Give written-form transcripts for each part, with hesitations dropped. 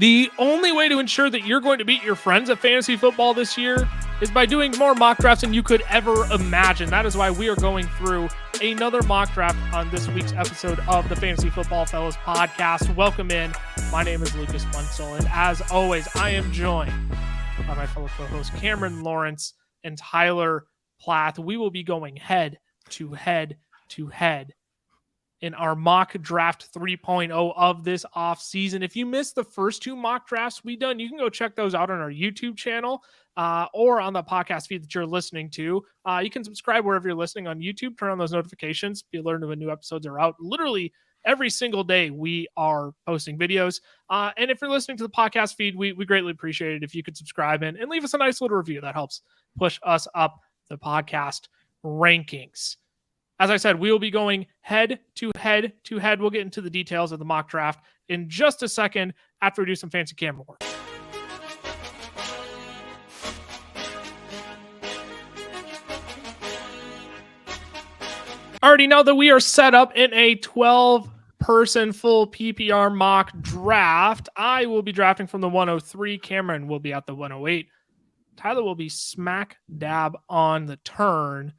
The only way to ensure that you're going to beat your friends at fantasy football this year is by doing more mock drafts than you could ever imagine. That is why we are going through another mock draft on this week's episode of the Fantasy Football Fellas podcast. Welcome in. My name is Lucas Munsell, and as always, I am joined by my fellow co-hosts Cameron Lawrence and Tyler Plath. We will be going head to head in our mock draft 3.0 of this off season. If you missed the first two mock drafts we done, you can go check those out on our YouTube channel or on the podcast feed that you're listening to. You can subscribe wherever you're listening on YouTube, turn on those notifications, be alerted when new episodes are out. Literally every single day we are posting videos. And if you're listening to the podcast feed, we greatly appreciate it if you could subscribe and leave us a nice little review. That helps push us up the podcast rankings. As I said, we will be going head to head. We'll get into the details of the mock draft in just a second after we do some fancy camera work. Alrighty, now that we are set up in a 12-person full PPR mock draft, I will be drafting from the 103. Cameron will be at the 108. Tyler will be smack dab on the turn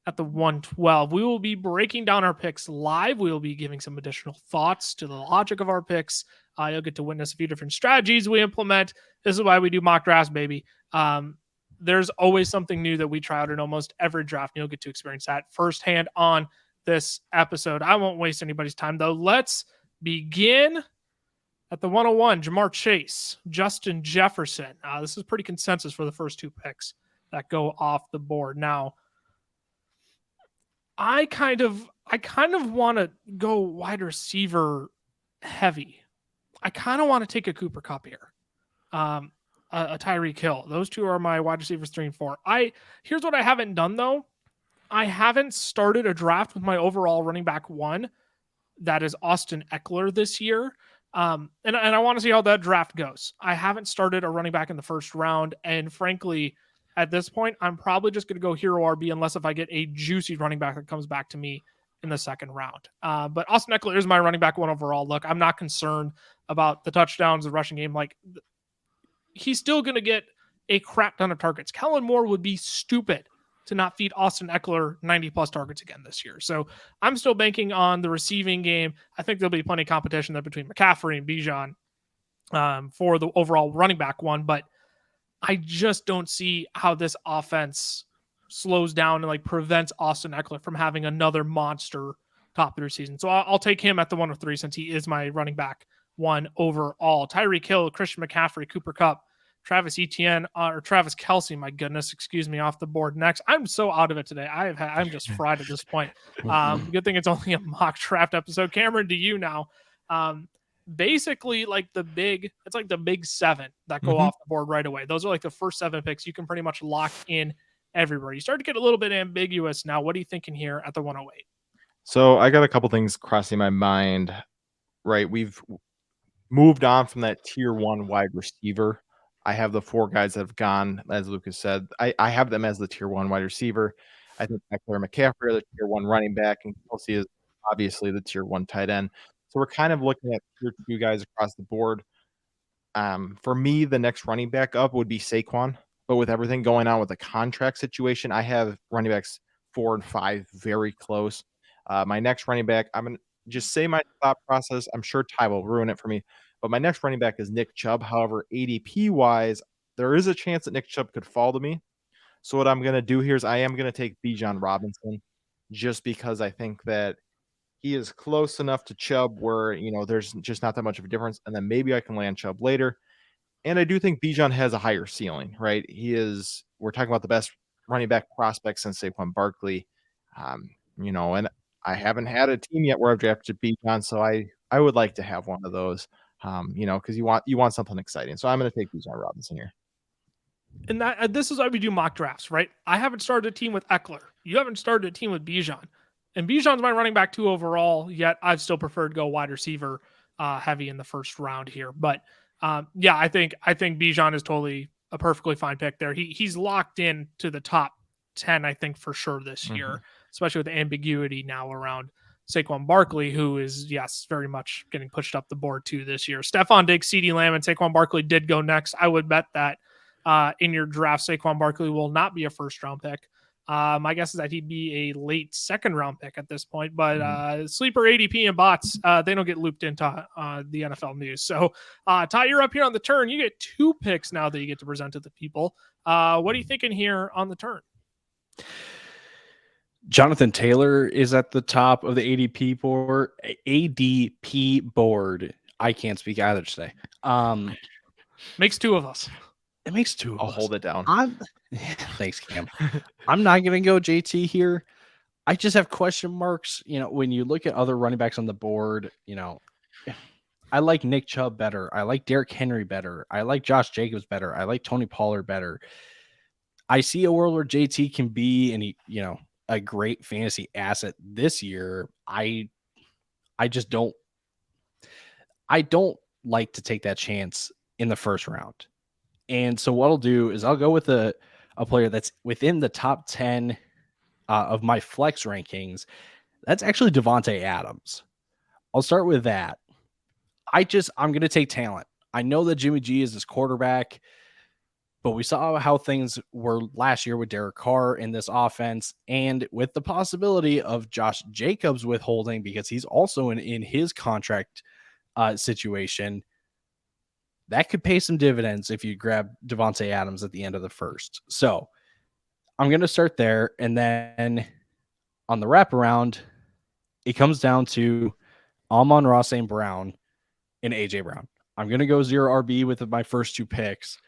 at the 112. We will be breaking down our picks live. We will be giving some additional thoughts to the logic of our picks. You'll get to witness a few different strategies we implement. This is why we do mock drafts, baby. There's always something new that we try out in almost every draft, and you'll get to experience that firsthand on this episode. I won't waste anybody's time, though. Let's begin at the 101. Jamar Chase, Justin Jefferson. This is pretty consensus for the first two picks that go off the board. Now, I kind of want to go wide receiver heavy. I kind of want to take a Cooper Kupp here, a Tyreek Hill. Those two are my wide receivers 3 and 4. Here's what I haven't done though. I haven't started a draft with my overall running back 1. That is Austin Eckler this year. And I want to see how that draft goes. I haven't started a running back in the first round, and frankly, at this point, I'm probably just going to go hero RB unless if I get a juicy running back that comes back to me in the second round. But Austin Eckler is my running back 1 overall. Look, I'm not concerned about the touchdowns, the rushing game. Like, he's still going to get a crap ton of targets. Kellen Moore would be stupid to not feed Austin Eckler 90-plus targets again this year. So I'm still banking on the receiving game. I think there'll be plenty of competition there between McCaffrey and Bijan for the overall running back 1, but I just don't see how this offense slows down and prevents Austin Eckler from having another monster top of the season. So I'll take him at the 103 since he is my running back 1 overall. Tyreek Hill, Christian McCaffrey, Cooper Kupp, Travis Etienne, or Travis Kelce, my goodness, excuse me, off the board next. I'm so out of it today. I'm just fried at this point. Good thing it's only a mock draft episode. Cameron, to you now. Basically the big 7 that go off the board right away. Those are the first 7 picks you can pretty much lock in everywhere. You start to get a little bit ambiguous now. What are you thinking here at the 108? So I got a couple things crossing my mind, right? We've moved on from that tier 1 wide receiver. I have the 4 guys that have gone, as Lucas said. I have them as the tier 1 wide receiver. I think Eckler and McCaffrey are the tier 1 running back, and Kelce is obviously the tier 1 tight end. So we're kind of looking at tier 2 guys across the board. For me, the next running back up would be Saquon. But with everything going on with the contract situation, I have running backs 4 and 5 very close. My next running back, I'm going to just say my thought process. I'm sure Ty will ruin it for me. But my next running back is Nick Chubb. However, ADP-wise, there is a chance that Nick Chubb could fall to me. So what I'm going to do here is I am going to take Bijan Robinson just because I think that he is close enough to Chubb where, there's just not that much of a difference. And then maybe I can land Chubb later. And I do think Bijan has a higher ceiling, right? We're talking about the best running back prospect since Saquon Barkley. And I haven't had a team yet where I've drafted Bijan. So I would like to have one of those, because you want something exciting. So I'm going to take Bijan Robinson here. And this is why we do mock drafts, right? I haven't started a team with Eckler. You haven't started a team with Bijan. And Bijan's my running back 2 overall, yet I've still preferred to go wide receiver heavy in the first round here. But I think Bijan is totally a perfectly fine pick there. He's locked in to the top 10, I think, for sure this year, especially with the ambiguity now around Saquon Barkley, who is, yes, very much getting pushed up the board too this year. Stephon Diggs, CeeDee Lamb, and Saquon Barkley did go next. I would bet that in your draft, Saquon Barkley will not be a first-round pick. My guess is that he'd be a late second-round pick at this point, but sleeper ADP and bots, they don't get looped into the NFL news. So, Ty, you're up here on the turn. You get 2 picks now that you get to present to the people. What are you thinking here on the turn? Jonathan Taylor is at the top of the ADP board. I can't speak either today. Makes 2 of us. It makes 2 of us. I'll hold it down. Thanks, Cam. I'm not going to go JT here. I just have question marks. When you look at other running backs on the board, I like Nick Chubb better. I like Derrick Henry better. I like Josh Jacobs better. I like Tony Pollard better. I see a world where JT can be a great fantasy asset this year. I just don't like to take that chance in the first round. And so what I'll do is I'll go with a player that's within the top 10 of my flex rankings. That's actually Devontae Adams. I'll start with that. I'm going to take talent. I know that Jimmy G is his quarterback, but we saw how things were last year with Derek Carr in this offense, and with the possibility of Josh Jacobs withholding because he's also in his contract situation. That could pay some dividends if you grab Devontae Adams at the end of the first. So I'm going to start there. And then on the wraparound, it comes down to Amon-Ra St. Brown and A.J. Brown. I'm going to go 0 RB with my first 2 picks.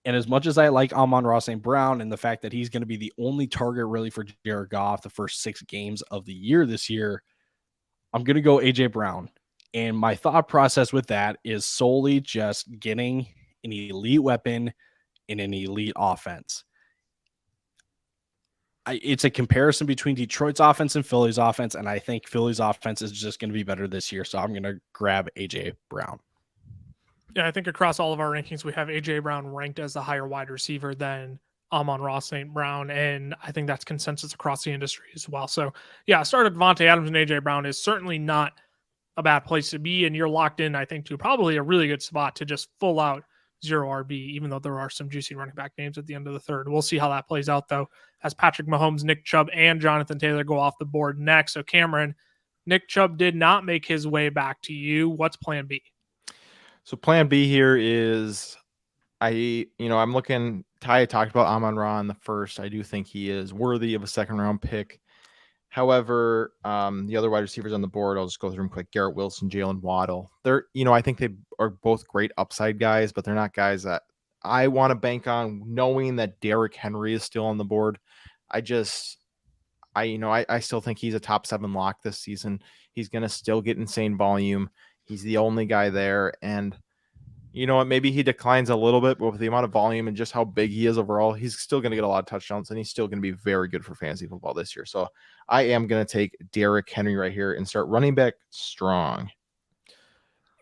And as much as I like Amon-Ra St. Brown and the fact that he's going to be the only target really for Jared Goff the first 6 games of the year this year, I'm going to go A.J. Brown. And my thought process with that is solely just getting an elite weapon in an elite offense. It's a comparison between Detroit's offense and Philly's offense, and I think Philly's offense is just going to be better this year, so I'm going to grab A.J. Brown. Yeah, I think across all of our rankings, we have A.J. Brown ranked as the higher wide receiver than Amon-Ra St. Brown, and I think that's consensus across the industry as well. So, yeah, start of Devontae Adams and A.J. Brown is certainly not a bad place to be, and you're locked in, I think, to probably a really good spot to just full out 0 RB, even though there are some juicy running back names at the end of the third. We'll see how that plays out, though, as Patrick Mahomes, Nick Chubb, and Jonathan Taylor go off the board next. So, Cameron, Nick Chubb did not make his way back to you. What's plan B? So plan B here is I'm looking, Ty talked about Amon-Ra in the first. I do think he is worthy of a second round pick. However, the other wide receivers on the board, I'll just go through them quick. Garrett Wilson, Jalen Waddle. I think they are both great upside guys, but they're not guys that I want to bank on, knowing that Derrick Henry is still on the board. I still think he's a top 7 lock this season. He's going to still get insane volume. He's the only guy there. And you know what? Maybe he declines a little bit, but with the amount of volume and just how big he is overall, he's still going to get a lot of touchdowns, and he's still going to be very good for fantasy football this year. So I am going to take Derrick Henry right here and start running back strong.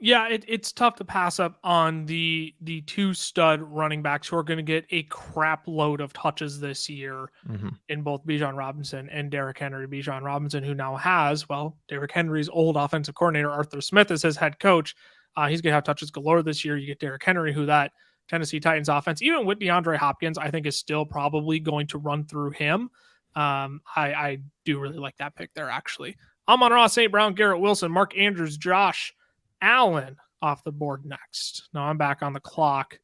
Yeah, it's tough to pass up on the 2 stud running backs who are going to get a crap load of touches this year in both Bijan Robinson and Derrick Henry. Bijan Robinson, who now has, Derrick Henry's old offensive coordinator, Arthur Smith, as his head coach. He's going to have touches galore this year. You get Derrick Henry, who that Tennessee Titans offense, even with DeAndre Hopkins, I think is still probably going to run through him. I do really like that pick there, actually. Amon-Ra St. Brown, Garrett Wilson, Mark Andrews, Josh Allen off the board next. Now I'm back on the clock.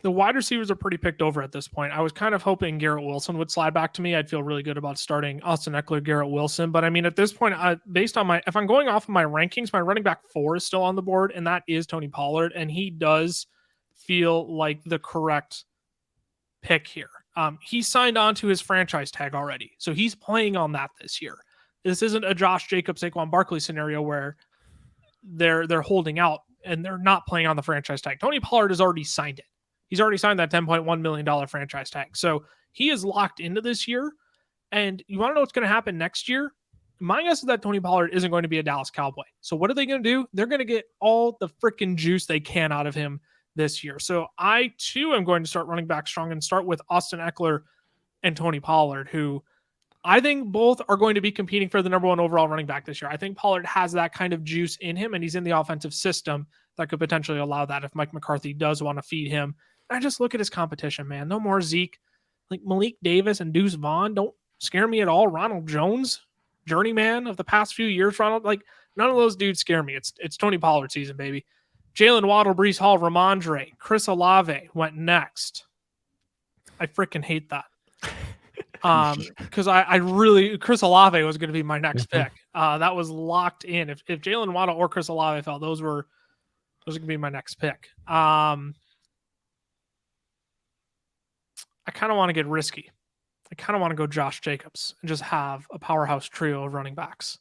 The wide receivers are pretty picked over at this point. I was kind of hoping Garrett Wilson would slide back to me. I'd feel really good about starting Austin Eckler, Garrett Wilson. But I mean, at this point, based on if I'm going off of my rankings, my running back 4 is still on the board, and that is Tony Pollard. And he does feel like the correct pick here. He signed on to his franchise tag already. So he's playing on that this year. This isn't a Josh Jacobs, Saquon Barkley scenario where they're holding out and they're not playing on the franchise tag. Tony Pollard has already signed it. He's already signed that $10.1 million franchise tag. So he is locked into this year. And you want to know what's going to happen next year? My guess is that Tony Pollard isn't going to be a Dallas Cowboy. So what are they going to do? They're going to get all the freaking juice they can out of him this year. So I, too, am going to start running back strong and start with Austin Eckler and Tony Pollard, who I think both are going to be competing for the number 1 overall running back this year. I think Pollard has that kind of juice in him, and he's in the offensive system that could potentially allow that if Mike McCarthy does want to feed him. And I just look at his competition, man. No more Zeke. Like Malik Davis and Deuce Vaughn don't scare me at all. Ronald Jones, journeyman of the past few years, Ronald, like none of those dudes scare me. It's Tony Pollard season, baby. Jalen Waddle, Brees Hall, Ramondre, Chris Olave went next. I freaking hate that. Because I really, Chris Olave was going to be my next pick. That was locked in. If Jalen Waddle or Chris Olave fell, those are going to be my next pick. I kind of want to get risky. I kind of want to go Josh Jacobs and just have a powerhouse trio of running backs.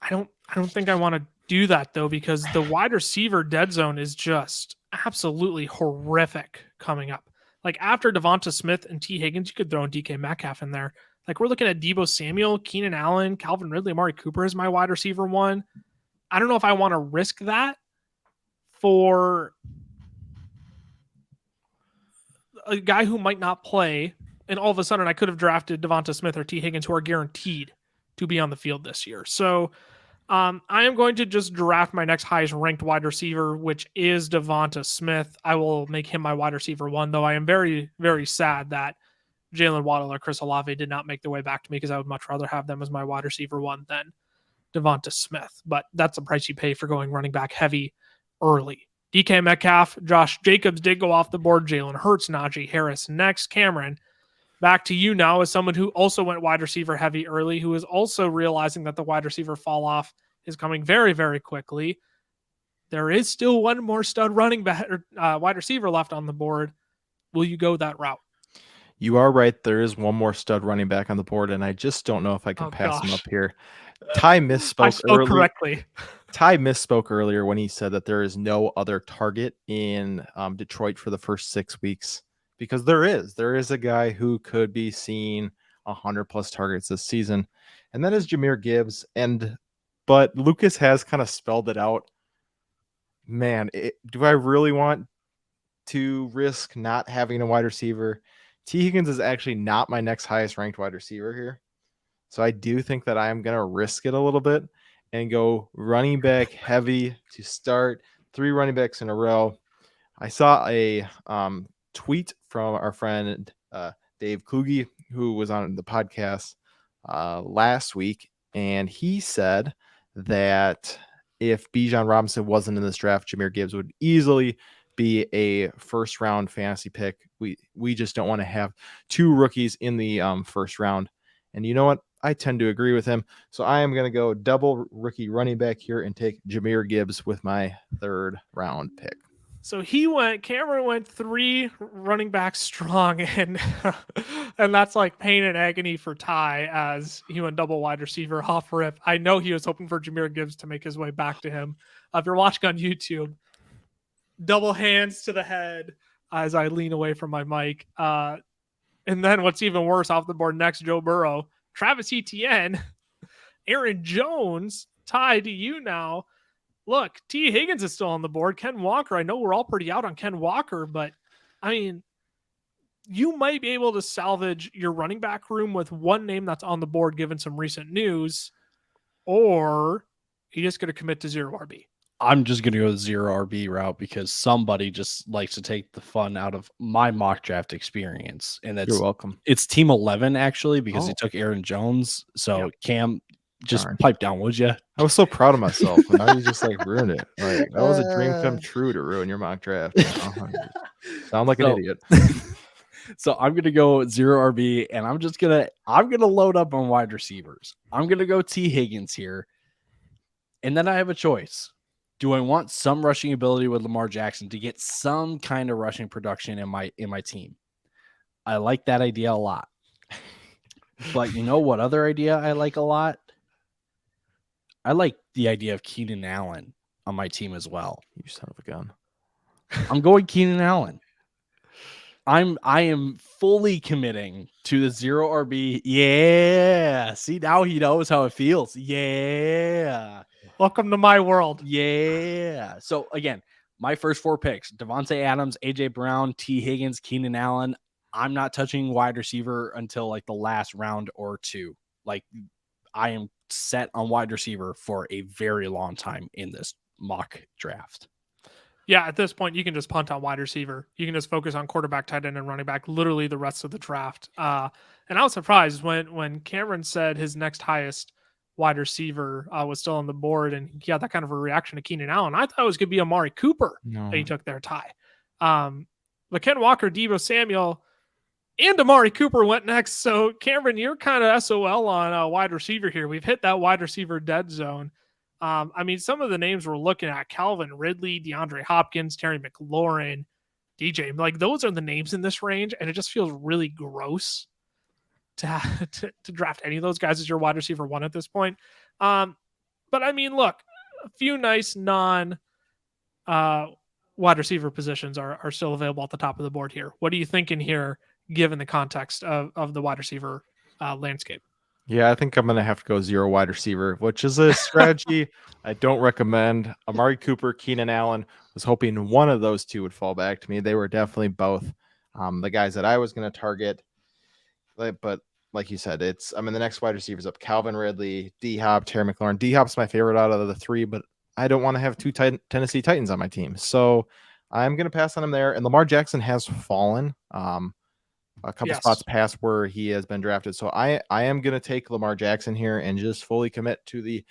I don't think I want to do that though, because the wide receiver dead zone is just absolutely horrific coming up. Like after Devonta Smith and T. Higgins, you could throw in DK Metcalf in there. Like we're looking at Deebo Samuel, Keenan Allen, Calvin Ridley, Amari Cooper is my wide receiver 1. I don't know if I want to risk that for a guy who might not play, and all of a sudden I could have drafted Devonta Smith or T. Higgins who are guaranteed to be on the field this year. So I am going to just draft my next highest ranked wide receiver, which is Devonta Smith. I will make him my wide receiver 1, though I am very, very sad that Jalen Waddle or Chris Olave did not make their way back to me, because I would much rather have them as my wide receiver 1 than Devonta Smith. But that's the price you pay for going running back heavy early. DK Metcalf, Josh Jacobs did go off the board. Jalen Hurts, Najee Harris next. Cameron, back to you now as someone who also went wide receiver heavy early, who is also realizing that the wide receiver fall off is coming very, very quickly. There is still one more stud running back, wide receiver left on the board. Will you go that route? You are right. There is one more stud running back on the board, and I just don't know if I can pass him up here. Ty misspoke I spoke correctly. Ty misspoke earlier when he said that there is no other target in Detroit for the first 6 weeks, because there is a guy who could be seeing 100+ targets this season, and that is Jahmyr Gibbs. But Lucas has kind of spelled it out. Man, do I really want to risk not having a wide receiver? T. Higgins is actually not my next highest ranked wide receiver here. So I do think that I am going to risk it a little bit and go running back heavy to start 3 running backs in a row. I saw a tweet from our friend Dave Kluge, who was on the podcast last week, and he said that if Bijan Robinson wasn't in this draft, Jahmyr Gibbs would easily be a first round fantasy pick. We just don't want to have 2 rookies in the first round. And you know what? I tend to agree with him. So I am going to go double rookie running back here and take Jahmyr Gibbs with my 3rd round pick. So Cameron went 3 running backs strong, and that's like pain and agony for Ty, as he went double wide receiver off rip. I know he was hoping for Jahmyr Gibbs to make his way back to him. If you're watching on YouTube, double hands to the head as I lean away from my mic. And then what's even worse, off the board next, Joe Burrow, Travis Etienne, Aaron Jones. Ty, to you now. Look, T. Higgins is still on the board. Ken Walker, I know we're all pretty out on Ken Walker, but I mean, you might be able to salvage your running back room with one name that's on the board given some recent news, or you just going to commit to 0 RB. I'm just going to go the 0 RB route, because somebody just likes to take the fun out of my mock draft experience. And that's, you're welcome. It's team 11 actually, because he took Aaron Jones. So yep. Cam, just pipe down, would you? I was so proud of myself, and now you just like ruined it. Like that was a dream come true to ruin your mock draft. Sound like an idiot. So I'm gonna go 0 RB, and I'm gonna load up on wide receivers. I'm gonna go T. Higgins here, and then I have a choice. Do I want some rushing ability with Lamar Jackson to get some kind of rushing production in my team? I like that idea a lot. But you know what other idea I like a lot? I like the idea of Keenan Allen on my team as well. You son of a gun. I'm going Keenan Allen. I am fully committing to the 0 RB. Yeah. See, now he knows how it feels. Yeah. Welcome to my world. Yeah. So again, my first 4 picks: Devontae Adams, AJ Brown, T. Higgins, Keenan Allen. I'm not touching wide receiver until like the last round or two. Like I am set on wide receiver for a very long time in this mock draft. Yeah, at this point, you can just punt on wide receiver. You can just focus on quarterback, tight end, and running back literally the rest of the draft. And I was surprised when Cameron said his next highest wide receiver was still on the board, and he had that kind of a reaction to Keenan Allen. I thought it was going to be Amari Cooper that he took there, Ty. But Ken Walker, Deebo Samuel, and Amari Cooper went next. So, Cameron, you're kind of SOL on wide receiver here. We've hit that wide receiver dead zone. I mean, some of the names we're looking at: Calvin Ridley, DeAndre Hopkins, Terry McLaurin, DJ. Like, those are the names in this range, and it just feels really gross to draft any of those guys as your wide receiver one at this point. But I mean, look, a few nice non wide receiver positions are still available at the top of the board here. What are you thinking here, given the context of the wide receiver landscape? Yeah, I think I'm going to have to go 0 wide receiver, which is a strategy I don't recommend. Amari Cooper, Keenan Allen, was hoping one of those two would fall back to me. They were definitely both the guys that I was going to target. But like you said, the next wide receivers up: Calvin Ridley, D-Hop, Terry McLaurin. D-Hop's my favorite out of the three, but I don't want to have two Tennessee Titans on my team. So I'm going to pass on him there. And Lamar Jackson has fallen. A couple spots past where he has been drafted. So I am going to take Lamar Jackson here and just fully commit to the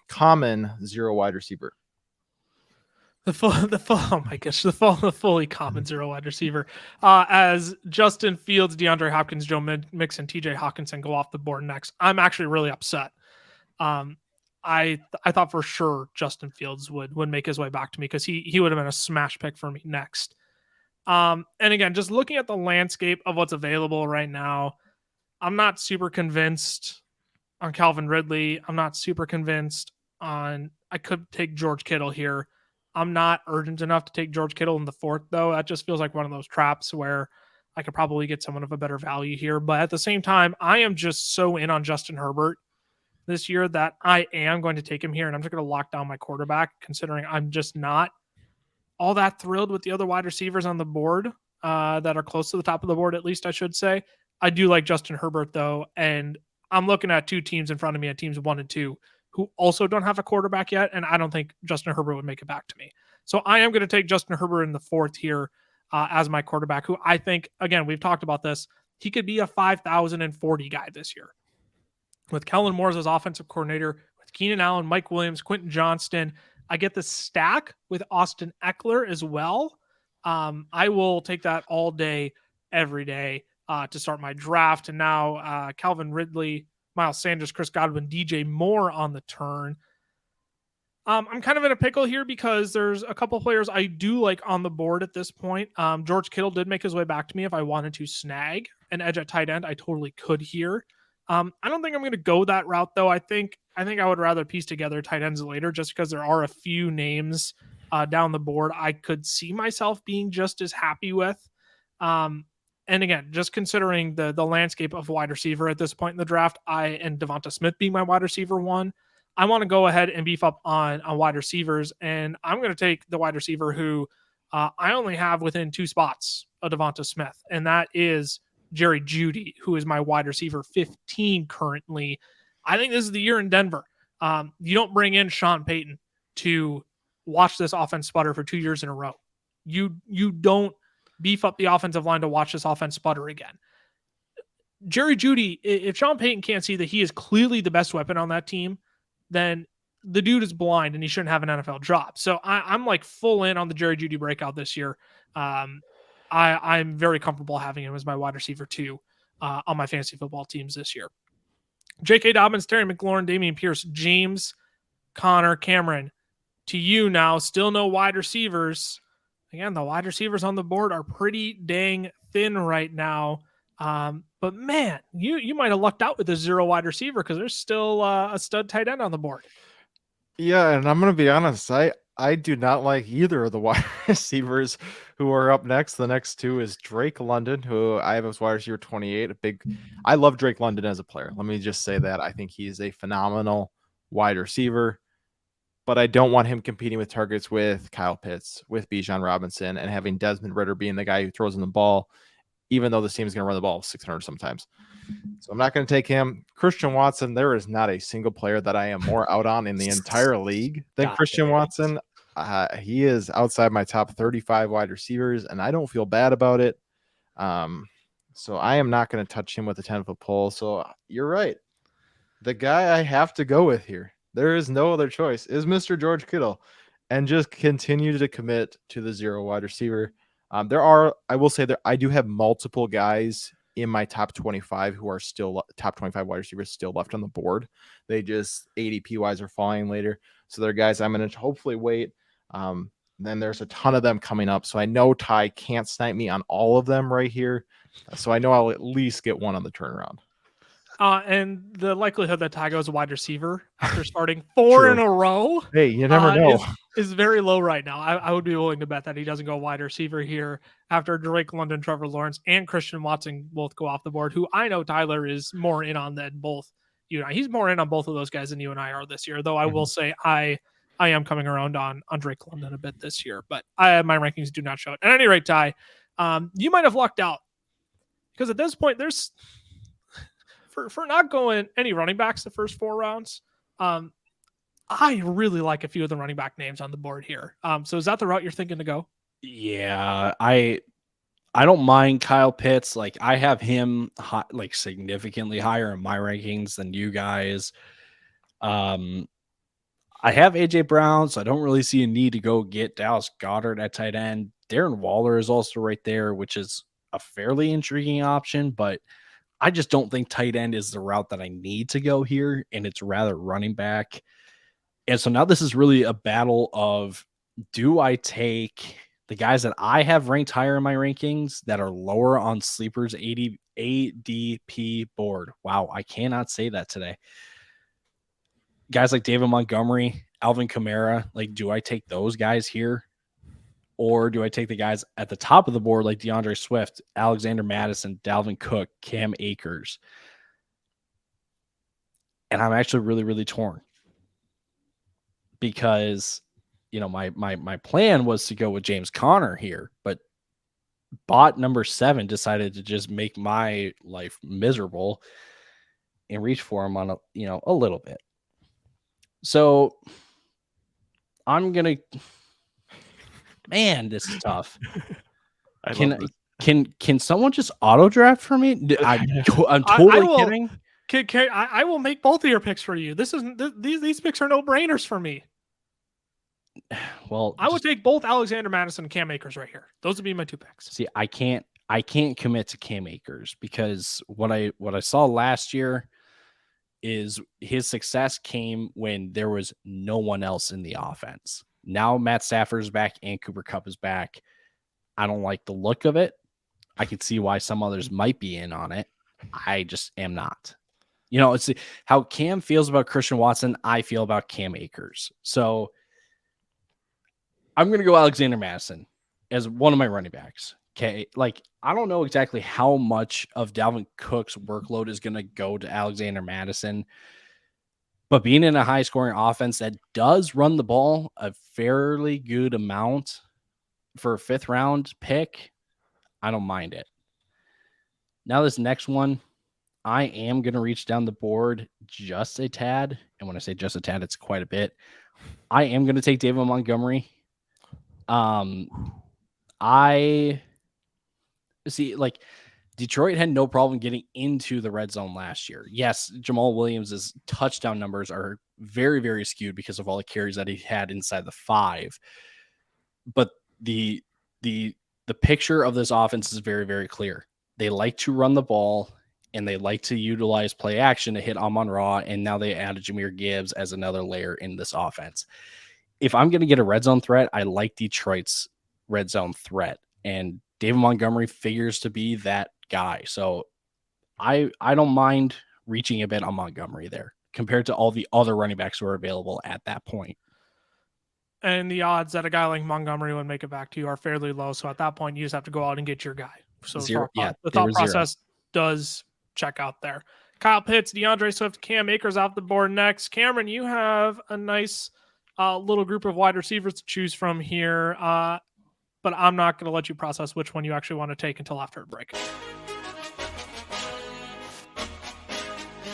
common 0 wide receiver. The fully common 0 wide receiver. As Justin Fields, DeAndre Hopkins, Joe Mixon, TJ Hawkinson go off the board next. I'm actually really upset. I thought for sure Justin Fields would make his way back to me because he would have been a smash pick for me next. And again, just looking at the landscape of what's available right now, I'm not super convinced on Calvin Ridley. I'm not super convinced on, I could take George Kittle here. I'm not urgent enough to take George Kittle in the 4th, though. That just feels like one of those traps where I could probably get someone of a better value here. But at the same time, I am just so in on Justin Herbert this year that I am going to take him here, and I'm just going to lock down my quarterback, considering I'm just not all that thrilled with the other wide receivers on the board that are close to the top of the board, at least I should say. I do like Justin Herbert, though, and I'm looking at 2 teams in front of me at teams 1 and 2 who also don't have a quarterback yet, and I don't think Justin Herbert would make it back to me. So I am going to take Justin Herbert in the 4th here as my quarterback, who I think, again, we've talked about this, he could be a 5,040 guy this year. With Kellen Moore as offensive coordinator, with Keenan Allen, Mike Williams, Quentin Johnston, I get the stack with Austin Eckler as well. I will take that all day, every day to start my draft. And now Calvin Ridley, Miles Sanders, Chris Godwin, DJ Moore on the turn. I'm kind of in a pickle here because there's a couple players I do like on the board at this point. George Kittle did make his way back to me. If I wanted to snag an edge at tight end, I totally could here. I don't think I'm going to go that route, though. I think I would rather piece together tight ends later, just because there are a few names down the board I could see myself being just as happy with. And again, just considering the landscape of wide receiver at this point in the draft, and Devonta Smith being my wide receiver 1, I want to go ahead and beef up on wide receivers, and I'm going to take the wide receiver who I only have within 2 spots of Devonta Smith, and that is Jerry Jeudy, who is my wide receiver 15 currently. I think this is the year in Denver. You don't bring in Sean Payton to watch this offense sputter for 2 years in a row. You don't beef up the offensive line to watch this offense sputter again. Jerry Jeudy, if Sean Payton can't see that he is clearly the best weapon on that team, then the dude is blind and he shouldn't have an NFL job. So I'm like full in on the Jerry Jeudy breakout this year. I'm very comfortable having him as my wide receiver 2 on my fantasy football teams this year. J.K. Dobbins, Terry McLaurin, Dameon Pierce, James, Connor, Cameron. To you now, still no wide receivers. Again, the wide receivers on the board are pretty dang thin right now. But man, you might have lucked out with a 0 wide receiver because there's still a stud tight end on the board. Yeah, and I'm going to be honest. I do not like either of the wide receivers who are up next. The next 2 is Drake London, who I have as wide receiver 28. I love Drake London as a player. Let me just say that. I think he's a phenomenal wide receiver, but I don't want him competing with targets with Kyle Pitts, with Bijan Robinson, and having Desmond Ridder being the guy who throws in the ball. even though this team is going to run the ball 600 sometimes. So I'm not going to take him. Christian Watson, there is not a single player that I am more out on in the entire league than Christian Watson. He is outside my top 35 wide receivers, and I don't feel bad about it. So I am not going to touch him with a 10-foot pole. So you're right. The guy I have to go with here, there is no other choice, is Mr. George Kittle, and just continue to commit to the 0 wide receiver. I will say that I do have multiple guys in my top 25 who are still top 25 wide receivers still left on the board. They just ADP wise are falling later. So they're guys I'm going to hopefully wait. Then there's a ton of them coming up. So I know Ty can't snipe me on all of them right here. So I know I'll at least get one on the turnaround. And the likelihood that Ty goes a wide receiver after starting 4 in a row, hey, you never know, is very low right now. I would be willing to bet that he doesn't go wide receiver here after Drake London, Trevor Lawrence, and Christian Watson both go off the board, who I know Tyler is more in on than both you and I. He's more in on both of those guys than you and I are this year, though I will say I am coming around on Drake London a bit this year, but my rankings do not show it. At any rate, Ty, you might have lucked out because at this point there's for not going any running backs the first 4 rounds. I really like a few of the running back names on the board here. So is that the route you're thinking to go? Yeah, I don't mind Kyle Pitts. Like I have him significantly higher in my rankings than you guys. I have AJ Brown, so I don't really see a need to go get Dallas Goedert at tight end. Darren Waller is also right there, which is a fairly intriguing option, but I just don't think tight end is the route that I need to go here, and it's rather running back. And so now this is really a battle of, do I take the guys that I have ranked higher in my rankings that are lower on Sleeper's ADP board? Wow, I cannot say that today. Guys like David Montgomery, Alvin Kamara, like, do I take those guys here? Or do I take the guys at the top of the board like DeAndre Swift, Alexander Madison, Dalvin Cook, Cam Akers? And I'm actually really, really torn because, my plan was to go with James Conner here, but bot number 7 decided to just make my life miserable and reach for him on a little bit. So I'm going to, man, this is tough. Can someone just auto draft for me? I'm totally kidding. I will make both of your picks for you. These picks are no brainers for me. Well, I would take both Alexander Madison and Cam Akers right here. Those would be my 2 picks. See, I can't commit to Cam Akers because what I saw last year is his success came when there was no one else in the offense. Now Matt Stafford is back and Cooper Kupp is back. I don't like the look of it. I can see why some others might be in on it. I just am not. It's how Cam feels about Christian Watson, I feel about Cam Akers. So I'm going to go Alexander Madison as one of my running backs. Okay. Like, I don't know exactly how much of Dalvin Cook's workload is going to go to Alexander Madison, but being in a high scoring offense that does run the ball a fairly good amount for a 5th round pick, I don't mind it. Now this next one, I am going to reach down the board just a tad. And when I say just a tad, it's quite a bit. I am going to take David Montgomery. I see, like, Detroit had no problem getting into the red zone last year. Yes, Jamal Williams' touchdown numbers are very, very skewed because of all the carries that he had inside the 5. But the picture of this offense is very, very clear. They like to run the ball and they like to utilize play action to hit Amon-Ra, and now they added Jahmyr Gibbs as another layer in this offense. If I'm going to get a red zone threat, I like Detroit's red zone threat, and David Montgomery figures to be that guy. So I don't mind reaching a bit on Montgomery there compared to all the other running backs who are available at that point. And the odds that a guy like Montgomery would make it back to you are fairly low. So at that point, you just have to go out and get your guy. So the thought process does check out there. Kyle Pitts, DeAndre Swift, Cam Akers off the board next. Cameron, you have a nice little group of wide receivers to choose from here. But but I'm not going to let you process which one you actually want to take until after a break.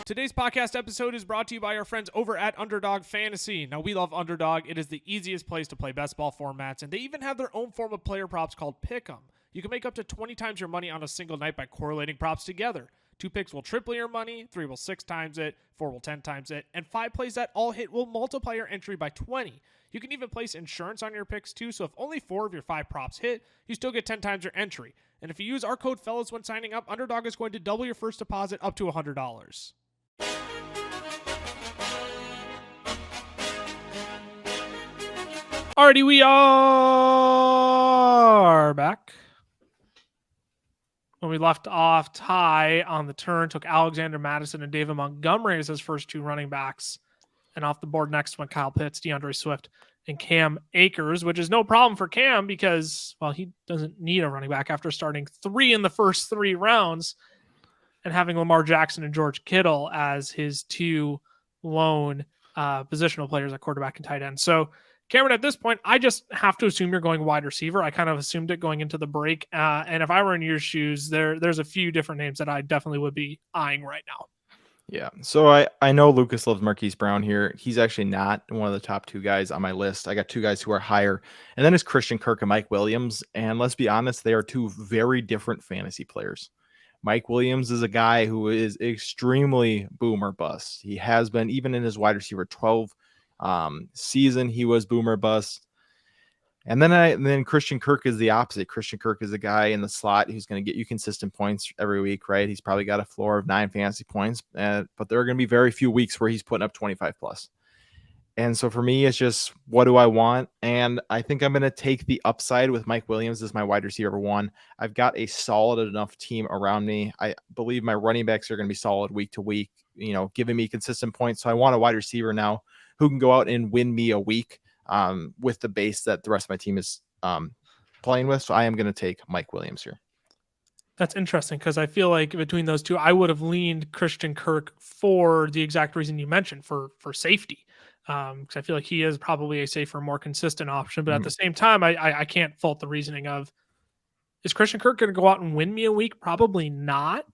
Today's podcast episode is brought to you by our friends over at Underdog Fantasy. Now, we love Underdog. It is the easiest place to play best ball formats, and they even have their own form of player props called Pick'em. You can make up to 20 times your money on a single night by correlating props together. 2 picks will triple your money, 3 will 6 times it, 4 will 10 times it, and 5 plays that all hit will multiply your entry by 20. You can even place insurance on your picks too, so if only 4 of your 5 props hit, you still get 10 times your entry. And if you use our code FELLAS when signing up, Underdog is going to double your first deposit up to $100. Alrighty, we are back. When we left off, Ty on the turn took Alexander Madison and David Montgomery as his first 2 running backs. And off the board next went Kyle Pitts, DeAndre Swift, and Cam Akers, which is no problem for Cam because, well, he doesn't need a running back after starting 3 in the first 3 rounds and having Lamar Jackson and George Kittle as his 2 lone positional players at quarterback and tight end. So, Cameron, at this point, I just have to assume you're going wide receiver. I kind of assumed it going into the break. And if I were in your shoes, there's a few different names that I definitely would be eyeing right now. Yeah. So I know Lucas loves Marquise Brown here. He's actually not one of the top 2 guys on my list. I got 2 guys who are higher. And then it's Christian Kirk and Mike Williams. And let's be honest, they are 2 very different fantasy players. Mike Williams is a guy who is extremely boom or bust. He has been, even in his wide receiver 12 season, he was boomer bust. And then Christian Kirk is the opposite. Christian Kirk is a guy in the slot who's going to get you consistent points every week, right? He's probably got a floor of 9 fantasy points, but there are going to be very few weeks where he's putting up 25 plus. And so for me, it's just, what do I want? And I think I'm going to take the upside with Mike Williams as my wide receiver 1. I've got a solid enough team around me. I believe my running backs are going to be solid week to week, giving me consistent points. So I want a wide receiver now who can go out and win me a week with the base that the rest of my team is playing with. So I am going to take Mike Williams here. That's interesting because I feel like between those 2, I would have leaned Christian Kirk for the exact reason you mentioned, for safety. Because I feel like he is probably a safer, more consistent option. But at the same time, I can't fault the reasoning of, is Christian Kirk going to go out and win me a week? Probably not.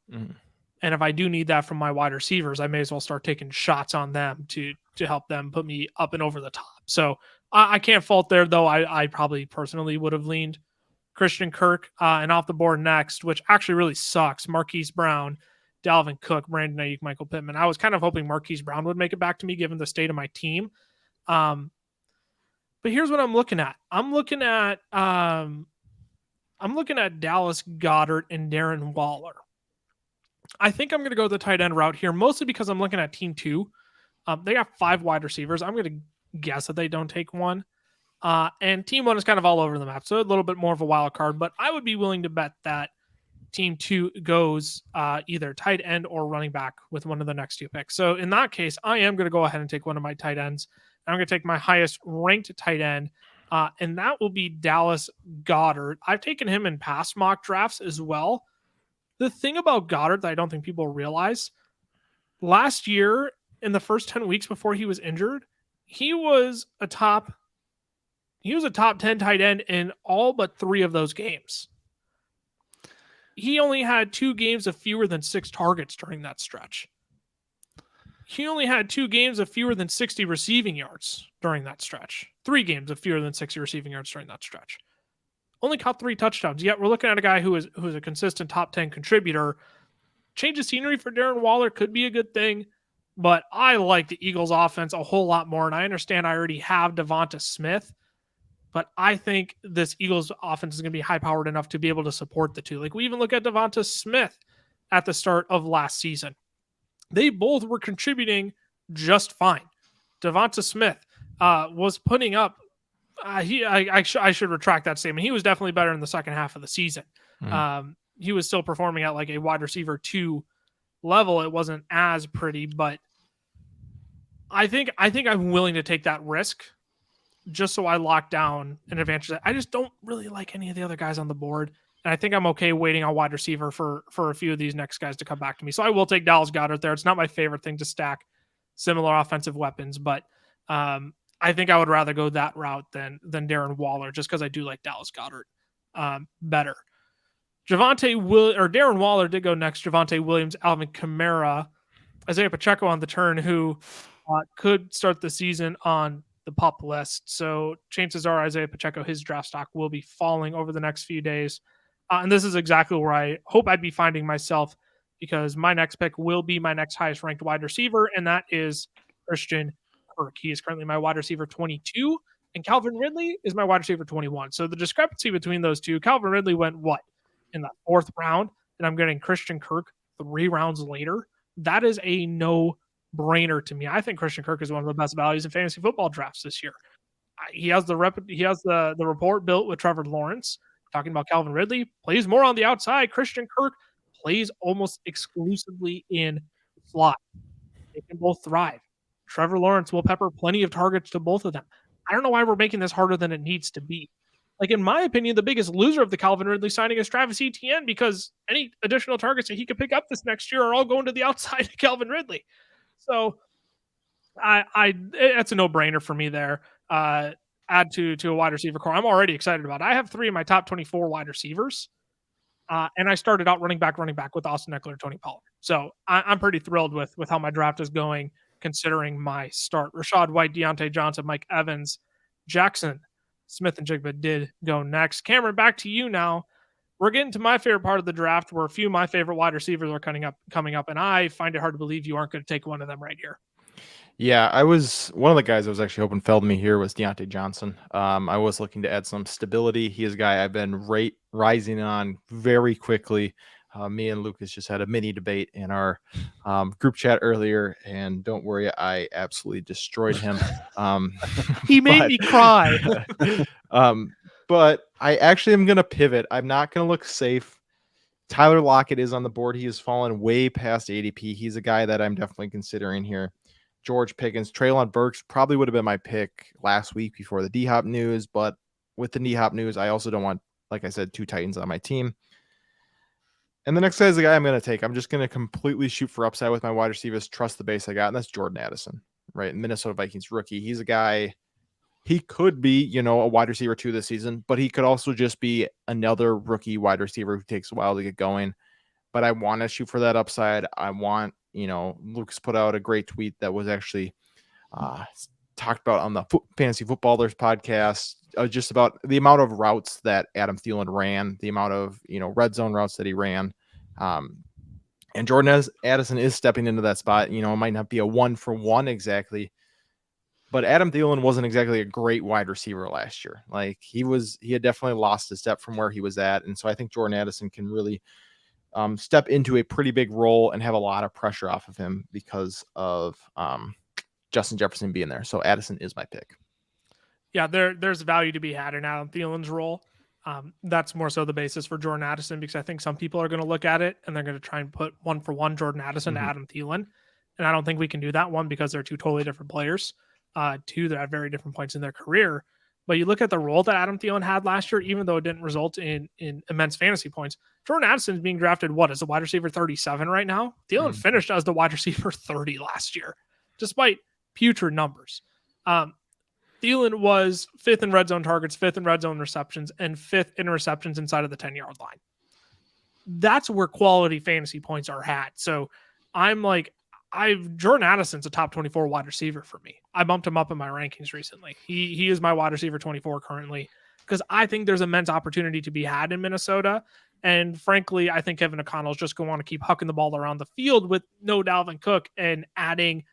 And if I do need that from my wide receivers, I may as well start taking shots on them to help them put me up and over the top. So I can't fault there, though. I probably personally would have leaned Christian Kirk. And off the board next, which actually really sucks, Marquise Brown, Dalvin Cook, Brandon Ayuk, Michael Pittman. I was kind of hoping Marquise Brown would make it back to me given the state of my team. But here's what I'm looking at. I'm looking at Dallas Goedert and Darren Waller. I think I'm going to go the tight end route here, mostly because I'm looking at team 2. They got 5 wide receivers. I'm going to guess that they don't take 1. And team 1 is kind of all over the map, so a little bit more of a wild card. But I would be willing to bet that team 2 goes either tight end or running back with one of the next 2 picks. So in that case, I am going to go ahead and take one of my tight ends. I'm going to take my highest ranked tight end, and that will be Dallas Goedert. I've taken him in past mock drafts as well. The thing about Goddard that I don't think people realize, last year in the first 10 weeks before he was injured, he was a top 10 tight end in all but 3 of those games. He only had 2 games of fewer than 6 targets during that stretch. He only had 2 games of fewer than 60 receiving yards during that stretch. 3 games of fewer than 60 receiving yards during that stretch. Only caught 3 touchdowns. Yet we're looking at a guy who is a consistent top 10 contributor. Change of scenery for Darren Waller could be a good thing, but I like the Eagles offense a whole lot more. And I understand I already have Devonta Smith, but I think this Eagles offense is going to be high powered enough to be able to support the 2. Like, we even look at Devonta Smith at the start of last season. They both were contributing just fine. Devonta Smith was putting up, I should retract that statement. He was definitely better in the second half of the season. He was still performing at like a wide receiver 2 level. It wasn't as pretty, but I think I'm willing to take that risk just so I lock down an advantage. I just don't really like any of the other guys on the board. And I think I'm okay waiting on wide receiver for a few of these next guys to come back to me. So I will take Dallas Goedert there. It's not my favorite thing to stack similar offensive weapons, but I think I would rather go that route than Darren Waller, just because I do like Dallas Goedert better. Darren Waller did go next. Javonte Williams, Alvin Kamara, Isaiah Pacheco on the turn, who could start the season on the PUP list. So chances are Isaiah Pacheco, his draft stock will be falling over the next few days. And this is exactly where I hope I'd be finding myself, because my next pick will be my next highest ranked wide receiver, and that is Christian Kirk. He is currently my wide receiver 22, and Calvin Ridley is my wide receiver 21. So the discrepancy between those two, Calvin Ridley went in the 4th round, and I'm getting Christian Kirk 3 rounds later. That is a no-brainer to me. I think Christian Kirk is one of the best values in fantasy football drafts this year. He has the report built with Trevor Lawrence. Talking about Calvin Ridley, plays more on the outside. Christian Kirk plays almost exclusively in slot. They can both thrive. Trevor Lawrence will pepper plenty of targets to both of them. I don't know why we're making this harder than it needs to be. Like, in my opinion, the biggest loser of the Calvin Ridley signing is Travis Etienne, because any additional targets that he could pick up this next year are all going to the outside of Calvin Ridley. So it's a no-brainer for me there. Add to a wide receiver core I'm already excited about. I have 3 of my top 24 wide receivers. And I started out running back with Austin Eckler, Tony Pollard. So I'm pretty thrilled with how my draft is going, considering my start. Rashad White, Deontay Johnson, Mike Evans, Jackson Smith, and Jigba did go next. Cameron, back to you now. We're getting to my favorite part of the draft, where a few of my favorite wide receivers are coming up, and I find it hard to believe you aren't going to take one of them right here. Yeah, one of the guys I was actually hoping felled me here was Deontay Johnson. I was looking to add some stability. He is a guy I've been rising on very quickly. Me and Lucas just had a mini debate in our group chat earlier, and don't worry, I absolutely destroyed him. He made me cry. But I actually am going to pivot. I'm not going to look safe. Tyler Lockett is on the board. He has fallen way past ADP. He's a guy that I'm definitely considering here. George Pickens, Treylon Burks probably would have been my pick last week before the D-Hop news, but with the D-Hop news, I also don't want, like I said, 2 Titans on my team. And the next guy is the guy I'm going to take. I'm just going to completely shoot for upside with my wide receivers, trust the base I got, and that's Jordan Addison, right? Minnesota Vikings rookie. He's a guy, he could be, a wide receiver 2 this season, but he could also just be another rookie wide receiver who takes a while to get going. But I want to shoot for that upside. I want, Lucas put out a great tweet that was actually talked about on the Fantasy Footballers podcast, just about the amount of routes that Adam Thielen ran, the amount of, red zone routes that he ran. And Jordan Addison is stepping into that spot. It might not be a 1-for-1 exactly, but Adam Thielen wasn't exactly a great wide receiver last year. Like, he had definitely lost a step from where he was at. And so I think Jordan Addison can really step into a pretty big role and have a lot of pressure off of him because of Justin Jefferson being there. So Addison is my pick. Yeah, there's value to be had in Adam Thielen's role. That's more so the basis for Jordan Addison, because I think some people are going to look at it and they're going to try and put 1-for-1 Jordan Addison to Adam Thielen. And I don't think we can do that, one, because they're 2 totally different players. 2, they're at very different points in their career. But you look at the role that Adam Thielen had last year, even though it didn't result in immense fantasy points, Jordan Addison is being drafted, as a wide receiver 37 right now? Thielen finished as the wide receiver 30 last year, despite putrid numbers. Thielen was 5th in red zone targets, 5th in red zone receptions, and 5th in receptions inside of the 10-yard line. That's where quality fantasy points are had. So I'm like, Jordan Addison's a top 24 wide receiver for me. I bumped him up in my rankings recently. He is my wide receiver 24 currently, because I think there's immense opportunity to be had in Minnesota. And frankly, I think Kevin O'Connell is just going to want to keep hucking the ball around the field with no Dalvin Cook and adding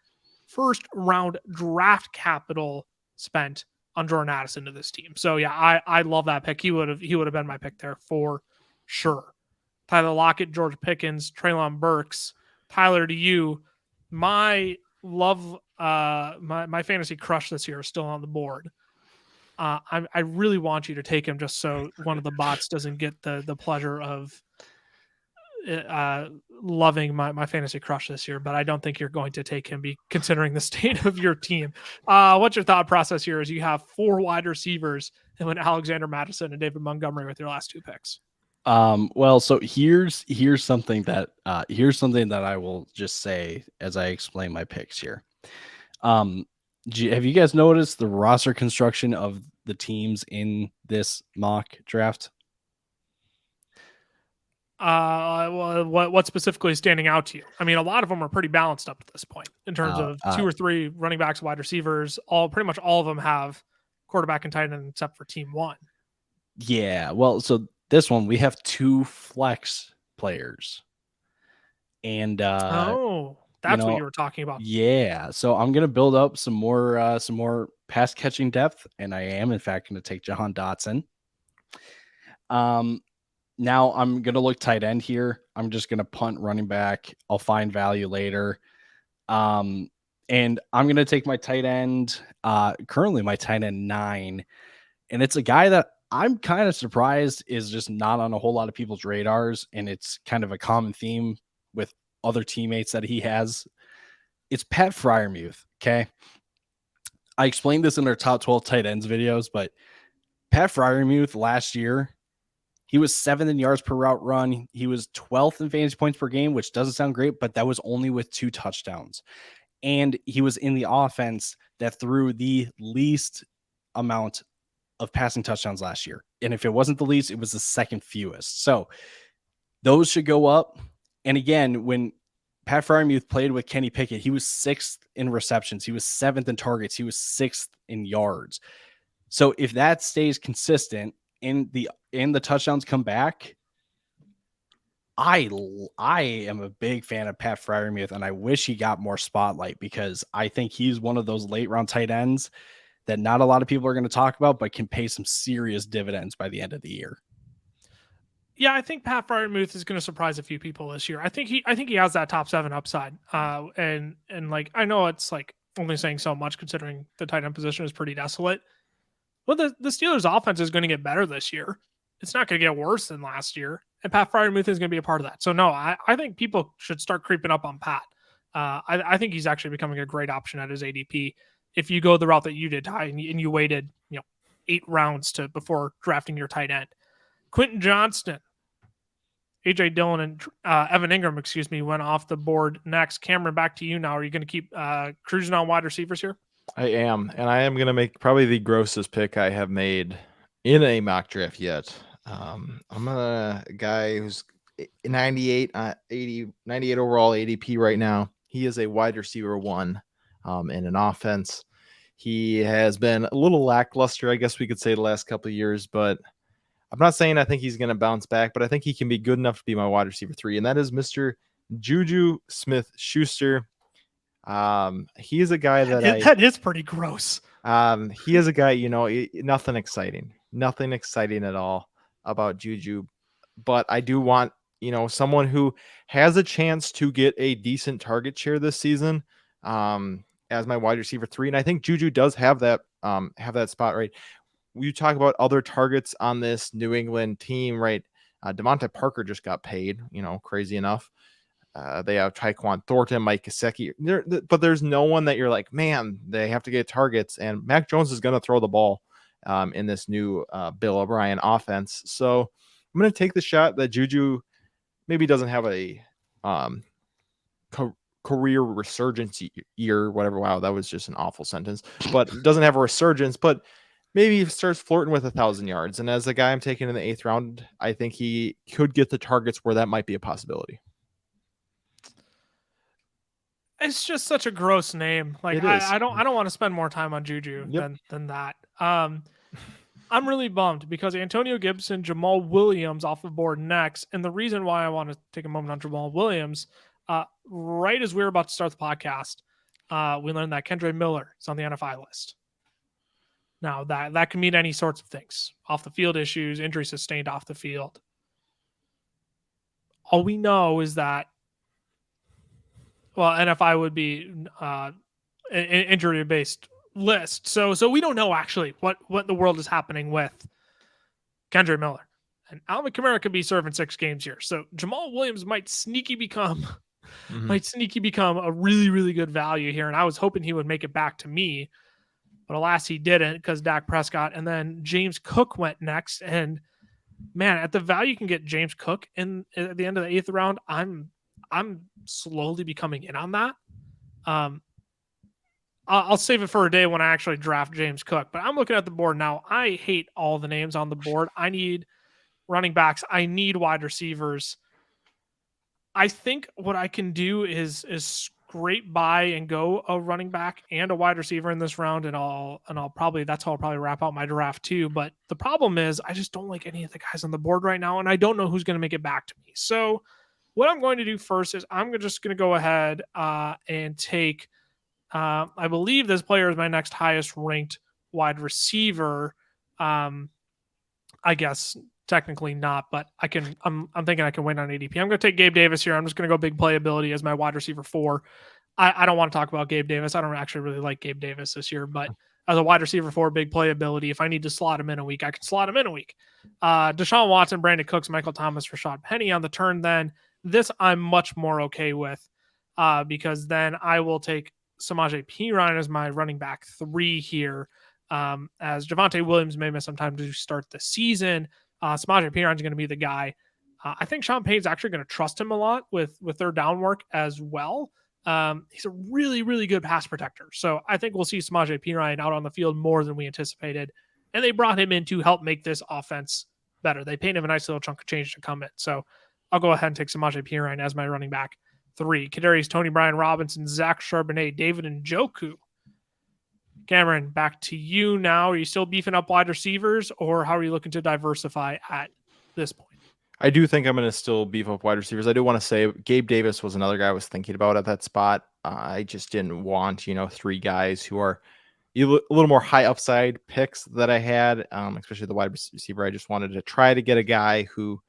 1st round draft capital spent on Jordan Addison to this team. So yeah, I love that pick. He would have been my pick there for sure. Tyler Lockett, George Pickens, Treylon Burks. Tyler, to you, my love, my fantasy crush this year is still on the board. I really want you to take him, just so one of the bots doesn't get the pleasure of loving my fantasy crush this year, but I don't think you're going to take him, considering the state of your team. What's your thought process here as you have 4 wide receivers and went Alexander Mattison and David Montgomery with your last 2 picks? Well, so here's something that I will just say as I explain my picks here. Have you guys noticed the roster construction of the teams in this mock draft? What specifically is standing out to you? I mean, a lot of them are pretty balanced up to this point in terms of 2 or 3 running backs, wide receivers. Pretty much all of them have quarterback and tight end except for team 1. Yeah, well, so this one we have 2 flex players, and that's what you were talking about. Yeah, so I'm gonna build up some more pass catching depth, and I am in fact going to take Jahan Dotson. Now I'm going to look tight end here. I'm just going to punt running back. I'll find value later. And I'm going to take my tight end, currently my tight end 9. And it's a guy that I'm kind of surprised is just not on a whole lot of people's radars. And it's kind of a common theme with other teammates that he has. It's Pat Freiermuth. Okay. I explained this in our top 12 tight ends videos, but Pat Freiermuth last year, he was 7th in yards per route run. He was 12th in fantasy points per game, which doesn't sound great, but that was only with 2 touchdowns. And he was in the offense that threw the least amount of passing touchdowns last year. And if it wasn't the least, it was the second fewest. So those should go up. And again, when Pat Freiermuth played with Kenny Pickett, he was 6th in receptions. He was 7th in targets. He was 6th in yards. So if that stays consistent, and the touchdowns come back, I am a big fan of Pat Freiermuth, and I wish he got more spotlight because I think he's one of those late round tight ends that not a lot of people are going to talk about, but can pay some serious dividends by the end of the year. Yeah, I think Pat Freiermuth is going to surprise a few people this year. I think he has that top 7 upside. And like I know it's like only saying so much considering the tight end position is pretty desolate. Well, the Steelers' offense is going to get better this year. It's not going to get worse than last year. And Pat Freiermuth is going to be a part of that. So, no, I think people should start creeping up on Pat. I think he's actually becoming a great option at his ADP. If you go the route that you did, Ty, and you waited 8 rounds before drafting your tight end. Quentin Johnston, A.J. Dillon, and Evan Ingram, went off the board next. Cameron, back to you now. Are you going to keep cruising on wide receivers here? I am, and I am going to make probably the grossest pick I have made in a mock draft yet. I'm a guy who's 98 overall ADP right now. He is a wide receiver 1 in an offense. He has been a little lackluster, I guess we could say, the last couple of years, but I'm not saying I think he's going to bounce back, but I think he can be good enough to be my wide receiver 3, and that is Mr. Juju Smith-Schuster. He is a guy that is pretty gross. He is a guy, nothing exciting at all about Juju, but I do want, someone who has a chance to get a decent target share this season, as my wide receiver 3. And I think Juju does have that spot, right? You talk about other targets on this New England team, right? Devontae Parker just got paid, crazy enough. They have Tyquan Thornton, Mike Gesicki, but there's no one that you're like, man, they have to get targets. And Mac Jones is going to throw the ball in this new Bill O'Brien offense. So I'm going to take the shot that Juju maybe doesn't have a career resurgence year, whatever. Wow, that was just an awful sentence. But doesn't have a resurgence, but maybe he starts flirting with 1,000 yards. And as a guy I'm taking in the 8th round, I think he could get the targets where that might be a possibility. It's just such a gross name. Like I don't want to spend more time on Juju than that. I'm really bummed because Antonio Gibson, Jamal Williams off the board next. And the reason why I want to take a moment on Jamal Williams, right as we were about to start the podcast, we learned that Kendre Miller is on the NFI list. Now that can mean any sorts of things: off the field issues, injury sustained off the field. All we know is that, well, NFI would be an injury-based list. So we don't know actually what the world is happening with Kendre Miller. And Alvin Kamara could be serving 6 games here. So Jamal Williams might sneaky become a really, really good value here. And I was hoping he would make it back to me. But alas, he didn't because Dak Prescott. And then James Cook went next. And man, at the value you can get James Cook at the end of the 8th round, I'm slowly becoming in on that. I'll save it for a day when I actually draft James Cook. But I'm looking at the board now. I hate all the names on the board. I need running backs. I need wide receivers. I think what I can do is scrape by and go a running back and a wide receiver in this round, and I'll probably that's how I'll probably wrap out my draft too. But the problem is I just don't like any of the guys on the board right now, and I don't know who's going to make it back to me. So what I'm going to do first is I'm just going to go ahead and take. I believe this player is my next highest ranked wide receiver. I guess technically not, but I'm thinking I can win on ADP. I'm going to take Gabe Davis here. I'm just going to go big playability as my wide receiver 4. I don't want to talk about Gabe Davis. I don't actually really like Gabe Davis this year, but as a wide receiver 4, big playability. If I need to slot him in a week, I can slot him in a week. Deshaun Watson, Brandon Cooks, Michael Thomas, Rashad Penny on the turn. Then this I'm much more okay with because then I will take Samaje Perine as my running back 3 here. As Javonte Williams may miss some time to start the season, Samaje Perine is going to be the guy. I think Sean Payne's actually going to trust him a lot with their down work as well. He's a really, really good pass protector. So I think we'll see Samaje Perine out on the field more than we anticipated. And they brought him in to help make this offense better. They paid him a nice little chunk of change to come in. So I'll go ahead and take Samaje Perine as my running back 3. Kadarius Toney, Brian Robinson, Zach Charbonnet, David Njoku. Cameron, back to you now. Are you still beefing up wide receivers, or how are you looking to diversify at this point? I do think I'm going to still beef up wide receivers. I do want to say Gabe Davis was another guy I was thinking about at that spot. I just didn't want, 3 guys who are a little more high upside picks that I had, especially the wide receiver. I just wanted to try to get a guy who,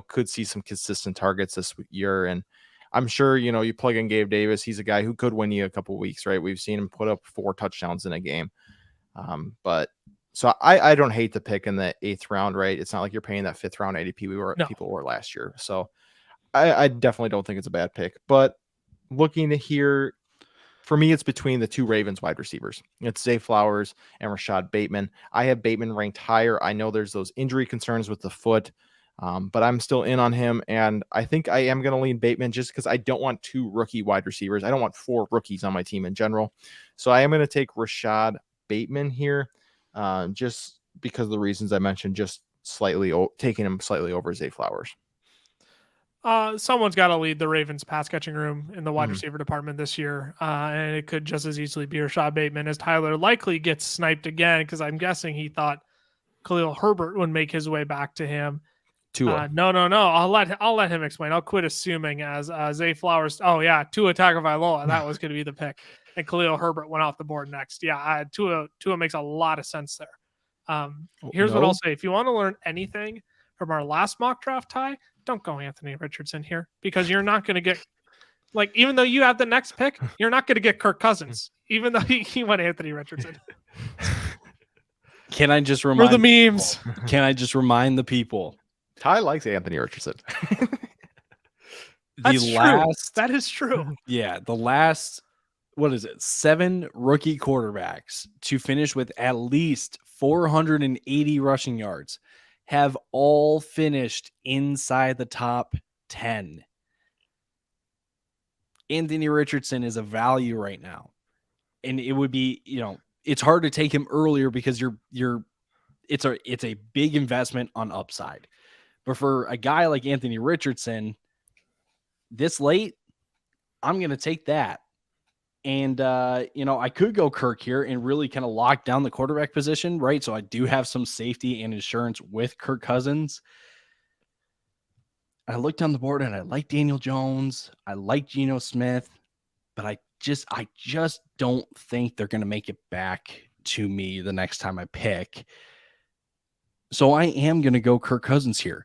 could see some consistent targets this year. And I'm sure, you plug in Gabe Davis. He's a guy who could win you a couple of weeks, right? We've seen him put up 4 touchdowns in a game. So I don't hate the pick in the 8th round, right? It's not like you're paying that 5th round ADP people were last year. So I definitely don't think it's a bad pick. But looking to here, for me, it's between the 2 Ravens wide receivers. It's Zay Flowers and Rashad Bateman. I have Bateman ranked higher. I know there's those injury concerns with the foot. But I'm still in on him, and I think I am going to lean Bateman just because I don't want 2 rookie wide receivers. I don't want 4 rookies on my team in general. So I am going to take Rashad Bateman here, just because of the reasons I mentioned, just taking him slightly over Zay Flowers. Someone's got to lead the Ravens pass catching room in the wide receiver department this year, and it could just as easily be Rashad Bateman as Tyler likely gets sniped again because I'm guessing he thought Khalil Herbert would make his way back to him. Tua. No. I'll let him explain. I'll quit assuming as Zay Flowers. Oh yeah, Tua Tagovailoa. That was going to be the pick, and Khalil Herbert went off the board next. Yeah, Tua makes a lot of sense there. Here's what I'll say: if you want to learn anything from our last mock draft, Ty, don't go Anthony Richardson here because you're not going to get even though you have the next pick, you're not going to get Kirk Cousins, even though he went Anthony Richardson. Can I just remind the memes? Can I just remind the people? Ty likes Anthony Richardson. That is true. Yeah, the last, 7 rookie quarterbacks to finish with at least 480 rushing yards have all finished inside the top 10. Anthony Richardson is a value right now. And it would be, it's hard to take him earlier because it's a big investment on upside. But for a guy like Anthony Richardson, this late, I'm going to take that. And, I could go Kirk here and really kind of lock down the quarterback position, right? So I do have some safety and insurance with Kirk Cousins. I looked on the board and I like Daniel Jones. I like Geno Smith, but I just don't think they're going to make it back to me the next time I pick. So I am going to go Kirk Cousins here.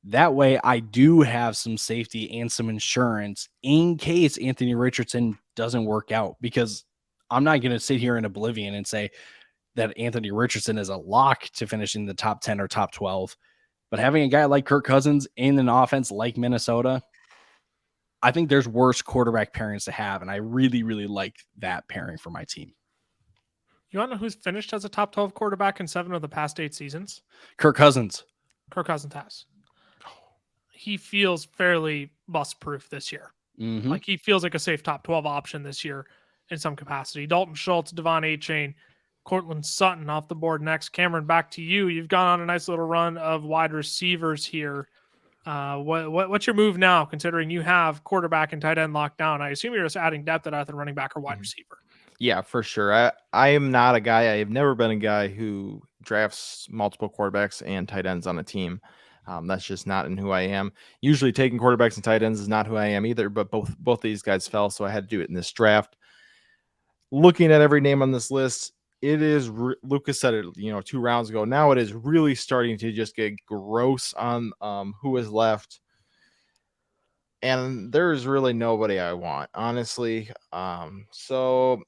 That way I do have some safety and some insurance in case Anthony Richardson doesn't work out, because I'm not going to sit here in oblivion and say that Anthony Richardson is a lock to finish in the top 10 or top 12. But having a guy like Kirk Cousins in an offense like Minnesota, I think there's worse quarterback pairings to have. And I really, really like that pairing for my team. You want to know who's finished as a top 12 quarterback in 7 of the past 8 seasons? Kirk Cousins. Kirk Cousins has. He feels fairly bust-proof this year. Mm-hmm. Like he feels like a safe top 12 option this year in some capacity. Dalton Schultz, Devon Achane, Cortland Sutton off the board next. Cameron, back to you. You've gone on a nice little run of wide receivers here. What's your move now, considering you have quarterback and tight end locked down? I assume you're just adding depth at either running back or wide receiver. Yeah, for sure. I am not a guy. I have never been a guy who drafts multiple quarterbacks and tight ends on a team. That's just not in who I am. Usually, taking quarterbacks and tight ends is not who I am either. But both these guys fell, so I had to do it in this draft. Looking at every name on this list, it is Lucas said it, 2 rounds ago. Now it is really starting to just get gross on who is left. And there's really nobody I want, honestly. So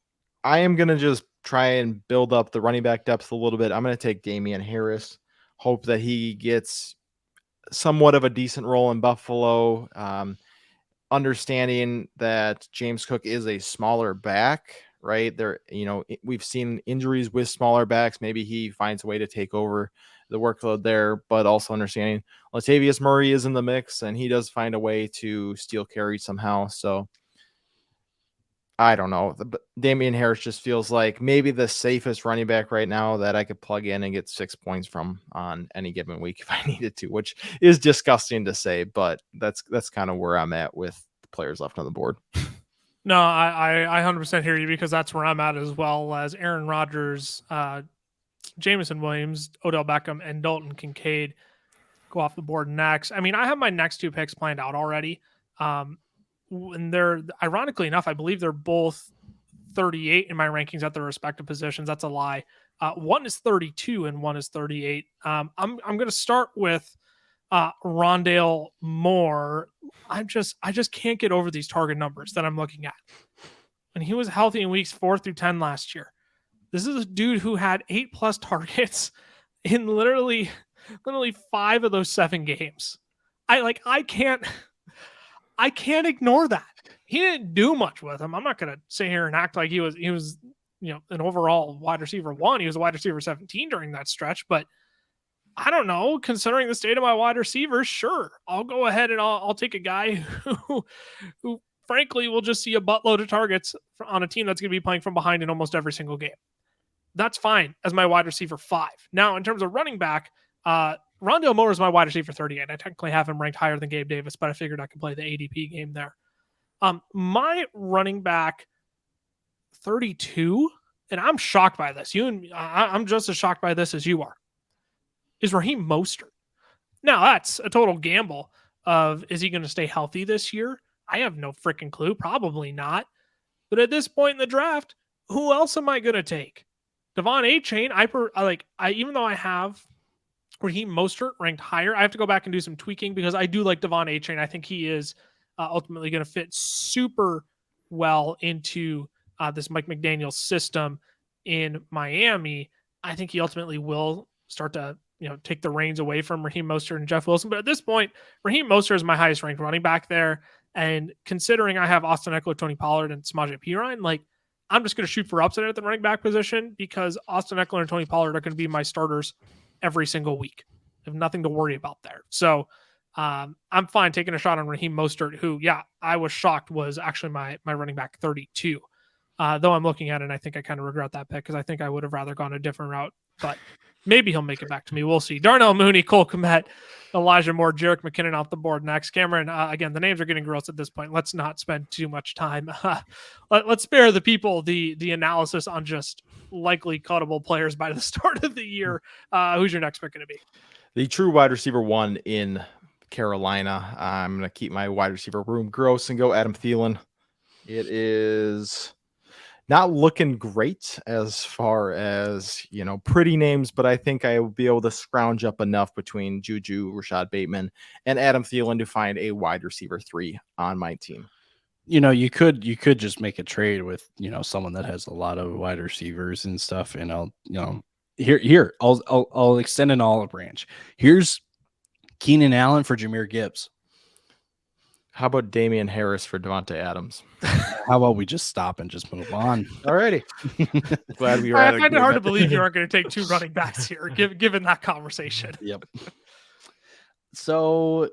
I am going to just try and build up the running back depth a little bit. I'm going to take Damian Harris, hope that he gets somewhat of a decent role in Buffalo. Understanding that James Cook is a smaller back, right? There, we've seen injuries with smaller backs. Maybe he finds a way to take over the workload there, but also understanding Latavius Murray is in the mix and he does find a way to steal carry somehow. So I don't know. Damian Harris just feels like maybe the safest running back right now that I could plug in and get 6 points from on any given week if I needed to, which is disgusting to say, but that's kind of where I'm at with the players left on the board. No, I 100% hear you, because that's where I'm at, as well as Aaron Rodgers, Jameson Williams, Odell Beckham, and Dalton Kincaid go off the board next. I mean, I have my next 2 picks planned out already. And they're, ironically enough, I believe they're both 38 in my rankings at their respective positions. That's a lie. One is 32 and one is 38. I'm going to start with Rondale Moore. I just can't get over these target numbers that I'm looking at. When he was healthy in weeks 4 through 10 last year, this is a dude who had 8+ targets in literally 5 of those 7 games. I can't ignore that. He didn't do much with him. I'm not going to sit here and act like he was an overall wide receiver 1. He was a wide receiver 17 during that stretch, but I don't know, considering the state of my wide receivers, sure, I'll go ahead and I'll take a guy who frankly will just see a buttload of targets on a team that's going to be playing from behind in almost every single game. That's fine as my wide receiver 5. Now, in terms of running back, Rondale Moore is my wide receiver 38. I technically have him ranked higher than Gabe Davis, but I figured I could play the ADP game there. My running back 32, and I'm shocked by this. I'm just as shocked by this as you are, is Raheem Mostert. Now, that's a total gamble of, is he going to stay healthy this year? I have no freaking clue. Probably not. But at this point in the draft, who else am I going to take? Devon A-Chain, even though I have Raheem Mostert ranked higher, I have to go back and do some tweaking, because I do like Devon A-Chain. I think he is ultimately going to fit super well into this Mike McDaniel system in Miami. I think he ultimately will start to take the reins away from Raheem Mostert and Jeff Wilson. But at this point, Raheem Mostert is my highest ranked running back there. And considering I have Austin Eckler, Tony Pollard, and Samaje Perine, I'm just going to shoot for upset at the running back position, because Austin Eckler and Tony Pollard are going to be my starters every single week. I have nothing to worry about there. So I'm fine taking a shot on Raheem Mostert, who, I was shocked was actually my running back 32. Though I'm looking at it and I think I kind of regret that pick, because I think I would have rather gone a different route, but maybe he'll make it back to me. We'll see. Darnell Mooney, Cole Kmet, Elijah Moore, Jerick McKinnon off the board next. Cameron, again, the names are getting gross at this point. Let's not spend too much time. Let's spare the people the analysis on just likely cuttable players by the start of the year. Who's your next pick going to be? The true wide receiver 1 in Carolina. I'm going to keep my wide receiver room gross and go Adam Thielen. It is not looking great as far as, pretty names, but I think I will be able to scrounge up enough between Juju, Rashad Bateman, and Adam Thielen to find a wide receiver 3 on my team. You could just make a trade with, someone that has a lot of wide receivers and stuff. And I'll extend an olive branch. Here's Keenan Allen for Jahmyr Gibbs. How about Damian Harris for Devontae Adams? How about we just stop and just move on? Alrighty. Glad we were. I find it hard to believe you aren't going to take 2 running backs here, given that conversation. Yep. So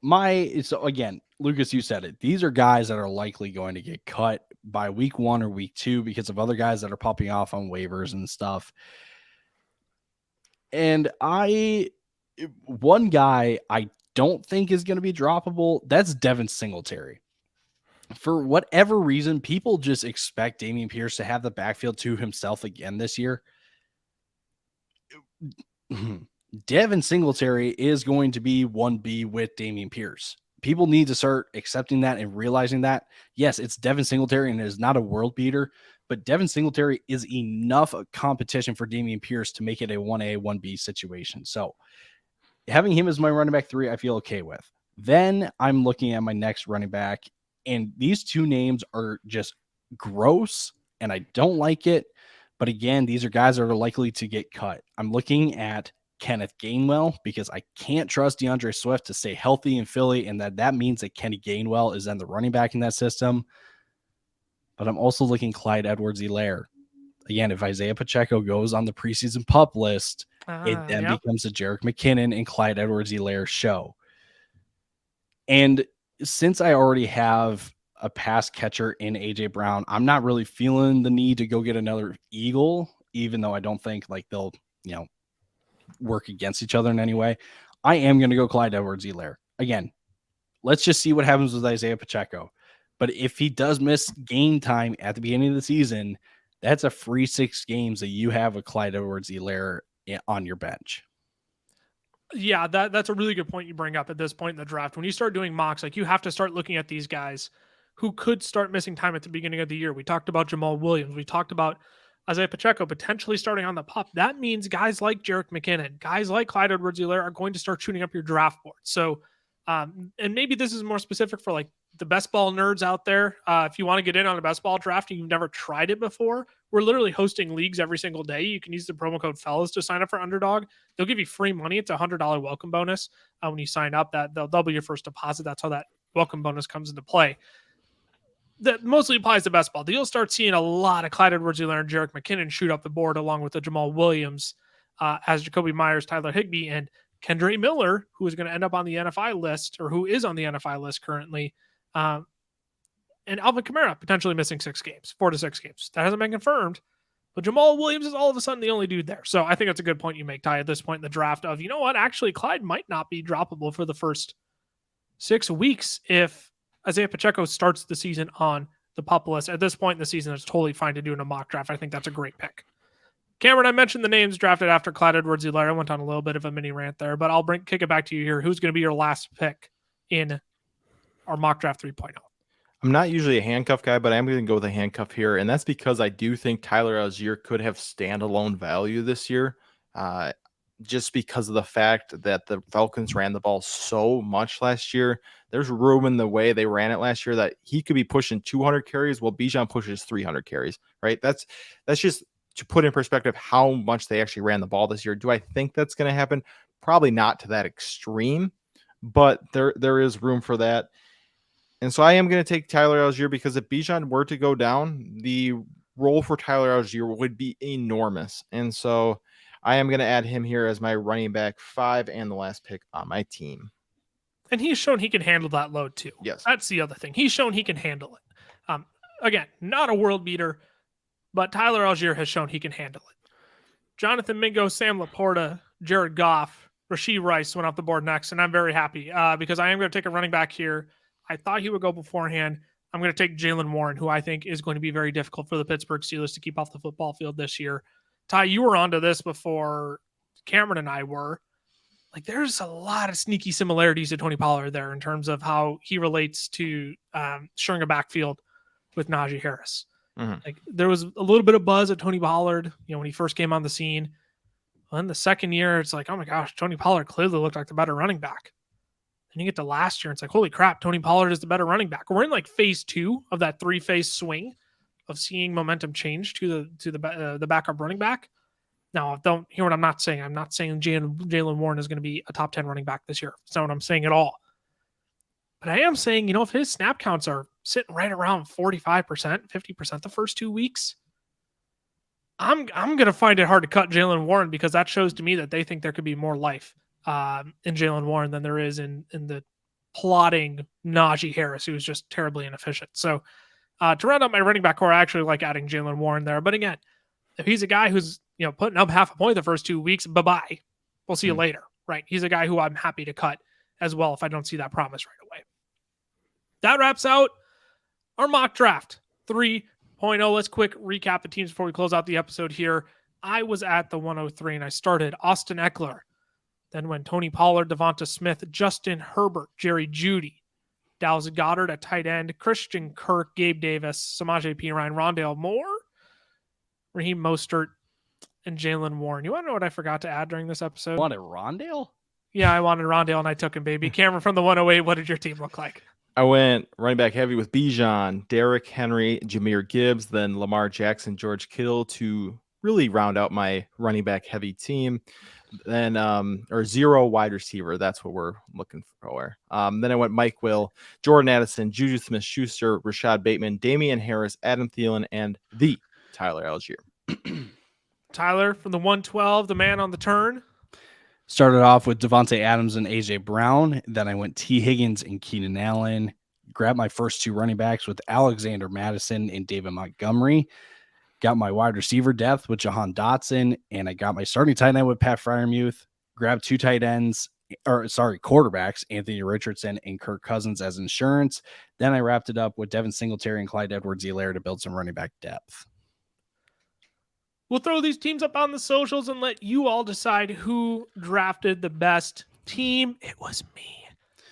again, Lucas, you said it. These are guys that are likely going to get cut by week 1 or week 2 because of other guys that are popping off on waivers and stuff. And one guy I don't think is going to be droppable, that's Devin Singletary. For whatever reason, people just expect Dameon Pierce to have the backfield to himself again this year. Devin Singletary is going to be 1B with Dameon Pierce. People need to start accepting that and realizing that. Yes, it's Devin Singletary and it is not a world beater, but Devin Singletary is enough competition for Dameon Pierce to make it a 1A, 1B situation. So having him as my running back 3, I feel okay with. Then I'm looking at my next running back, and these two names are just gross, and I don't like it. But again, these are guys that are likely to get cut. I'm looking at Kenneth Gainwell because I can't trust DeAndre Swift to stay healthy in Philly, and that means that Kenny Gainwell is then the running back in that system. But I'm also looking Clyde Edwards-Helaire. Again, if Isaiah Pacheco goes on the preseason PUP list, it then becomes a Jerick McKinnon and Clyde Edwards-Helaire show. And since I already have a pass catcher in AJ Brown, I'm not really feeling the need to go get another Eagle, even though I don't think like they'll, work against each other in any way. I am going to go Clyde Edwards-Helaire. Again, let's just see what happens with Isaiah Pacheco. But if he does miss game time at the beginning of the season, that's a free 6 games that you have with Clyde Edwards-Helaire on your bench. Yeah, that's a really good point you bring up at this point in the draft. When you start doing mocks, like you have to start looking at these guys who could start missing time at the beginning of the year. We talked about Jamal Williams. We talked about Isaiah Pacheco potentially starting on the PUP. That means guys like Jerick McKinnon, guys like Clyde Edwards-Helaire are going to start shooting up your draft board. So, and maybe this is more specific for like the best ball nerds out there. If you want to get in on a best ball draft and you've never tried it before, we're literally hosting leagues every single day. You can use the promo code fellas to sign up for Underdog. They'll give you free money. It's $100 welcome bonus. When you sign up, that they'll double your first deposit. That's how that welcome bonus comes into play. That mostly applies to best ball. You'll start seeing a lot of Clyde Edwards-Helaire and Jerick McKinnon shoot up the board along with the Jamal Williams as Jacoby Myers, Tyler Higbee, and Kendre Miller, who is going to end up on the NFI list, or who is on the NFI list currently, and Alvin Kamara potentially missing 4 to 6 games. That hasn't been confirmed, but Jamal Williams is all of a sudden the only dude there. So I think that's a good point you make, Ty, at this point in the draft of, you know what, actually Clyde might not be droppable for the first 6 weeks if Isaiah Pacheco starts the season on the PUP list. At this point in the season, it's totally fine to do in a mock draft. I think that's a great pick. Cameron, I mentioned the names drafted after Clyde Edwards-Helaire. I went on a little bit of a mini rant there, but I'll kick it back to you here. Who's going to be your last pick in our mock draft 3.0? I'm not usually a handcuff guy, but I'm going to go with a handcuff here. And that's because I do think Tyler Algier could have standalone value this year. Just because of the fact that the Falcons ran the ball so much last year. There's room in the way they ran it last year that he could be pushing 200 carries while Bijan pushes 300 carries, right? That's just to put in perspective how much they actually ran the ball this year. Do I think that's going to happen? Probably not to that extreme, but there is room for that. And so I am going to take Tyler Algier because if Bijan were to go down, the role for Tyler Algier would be enormous. And so I am going to add him here as my running back 5 and the last pick on my team. And he's shown he can handle that load too. Yes. That's the other thing. He's shown he can handle it. Again, not a world beater, but Tyler Algier has shown he can handle it. Jonathan Mingo, Sam Laporta, Jared Goff, Rashee Rice went off the board next, and I'm very happy because I am going to take a running back here. I thought he would go beforehand. I'm going to take Jaylen Warren, who I think is going to be very difficult for the Pittsburgh Steelers to keep off the football field this year. Ty, you were onto this before Cameron and I were. Like, there's a lot of sneaky similarities to Tony Pollard there in terms of how he relates to sharing a backfield with Najee Harris. Mm-hmm. Like, there was a little bit of buzz at Tony Pollard, when he first came on the scene. Well, in the second year, it's like, oh my gosh, Tony Pollard clearly looked like the better running back. And you get to last year, it's like, holy crap, Tony Pollard is the better running back. We're in like phase 2 of that 3-phase swing of seeing momentum change to the backup running back. Now, don't hear what I'm not saying. I'm not saying Jaylen Warren is going to be a top 10 running back this year. That's not what I'm saying at all. But I am saying, if his snap counts are sitting right around 45%, 50% the first 2 weeks, I'm going to find it hard to cut Jaylen Warren because that shows to me that they think there could be more life in Jaylen Warren than there is in the plotting Najee Harris, who's just terribly inefficient. So to round out my running back core, I actually like adding Jaylen Warren there. But again, if he's a guy who's putting up half a point the first 2 weeks, bye-bye. We'll see you later, right? He's a guy who I'm happy to cut as well if I don't see that promise right away. That wraps out our mock draft 3.0. Let's quick recap the teams before we close out the episode here. I was at the 103 and I started Austin Eckler. Then went Tony Pollard, Devonta Smith, Justin Herbert, Jerry Jeudy, Dallas Goedert at tight end, Christian Kirk, Gabe Davis, Samaje Perine, Rondale Moore, Raheem Mostert, and Jalen Warren. You want to know what I forgot to add during this episode? Wanted Rondale? Yeah, I wanted Rondale and I took him, baby. Cameron from the 108, what did your team look like? I went running back heavy with Bijan, Derrick Henry, Jahmyr Gibbs, then Lamar Jackson, George Kittle to really round out my running back heavy team. Then or 0 wide receiver. That's what we're looking for. Then I went Mike Will, Jordan Addison, Juju Smith-Schuster, Rashad Bateman, Damian Harris, Adam Thielen, and the Tyler Algier. Tyler from the 112, the man on the turn. Started off with Devontae Adams and AJ Brown. Then I went T. Higgins and Keenan Allen. Grabbed my first 2 running backs with Alexander Madison and David Montgomery. Got my wide receiver depth with Jahan Dotson. And I got my starting tight end with Pat Freiermuth. Grabbed 2 quarterbacks, Anthony Richardson and Kirk Cousins as insurance. Then I wrapped it up with Devin Singletary and Clyde Edwards-Helaire to build some running back depth. We'll throw these teams up on the socials and let you all decide who drafted the best team. It was me.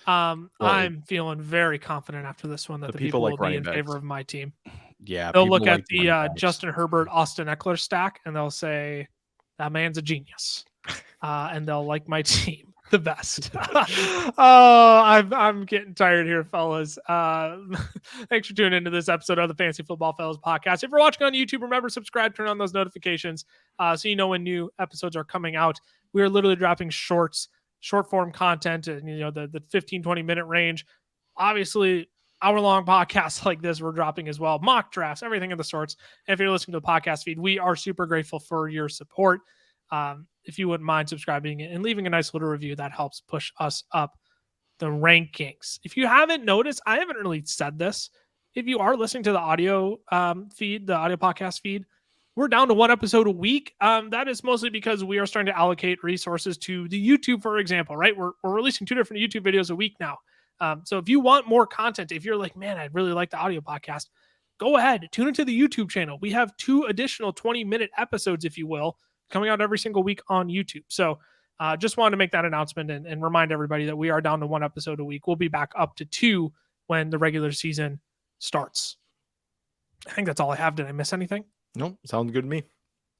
I'm feeling very confident after this one that the people will be in favor of my team. Yeah. They'll look at the Justin Herbert, Austin Eckler stack, and they'll say, that man's a genius. And they'll like my team the best. I'm getting tired here, fellas. Thanks for tuning into this episode of the Fantasy Football Fellas podcast. If you're watching on YouTube, remember, subscribe, turn on those notifications so you know when new episodes are coming out. We are literally dropping short form content and the 15-20 minute range. Obviously, hour-long podcasts like this we're dropping as well. Mock drafts, everything of the sorts. And if you're listening to the podcast feed, we are super grateful for your support. If you wouldn't mind subscribing and leaving a nice little review, that helps push us up the rankings. If you haven't noticed, I haven't really said this. If you are listening to the audio feed, the audio podcast feed, we're down to 1 episode a week. That is mostly because we are starting to allocate resources to the YouTube, for example, right? We're releasing 2 different YouTube videos a week now. So if you want more content, if you're like, man, I'd really like the audio podcast, go ahead, tune into the YouTube channel. We have 2 additional 20-minute episodes, if you will, coming out every single week on YouTube. So just wanted to make that announcement and remind everybody that we are down to 1 episode a week. We'll be back up to 2 when the regular season starts. I think that's all I have. Did I miss anything? Nope. Sounds good to me.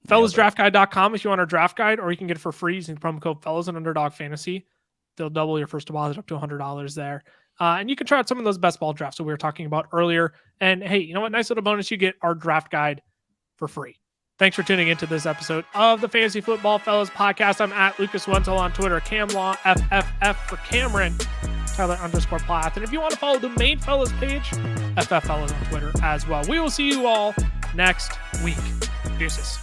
Fellasdraftguide.com if you want our draft guide, or you can get it for free using the promo code Fellas and Underdog Fantasy. They'll double your first deposit up to $100 there. And you can try out some of those best ball drafts that we were talking about earlier. And hey, you know what? Nice little bonus. You get our draft guide for free. Thanks for tuning into this episode of the Fantasy Football Fellas podcast. I'm at Lucas Wenzel on Twitter, CamLaw, FFF for Cameron, Tyler_Plath. And if you want to follow the main Fellas page, FF Fellas on Twitter as well. We will see you all next week. Deuces.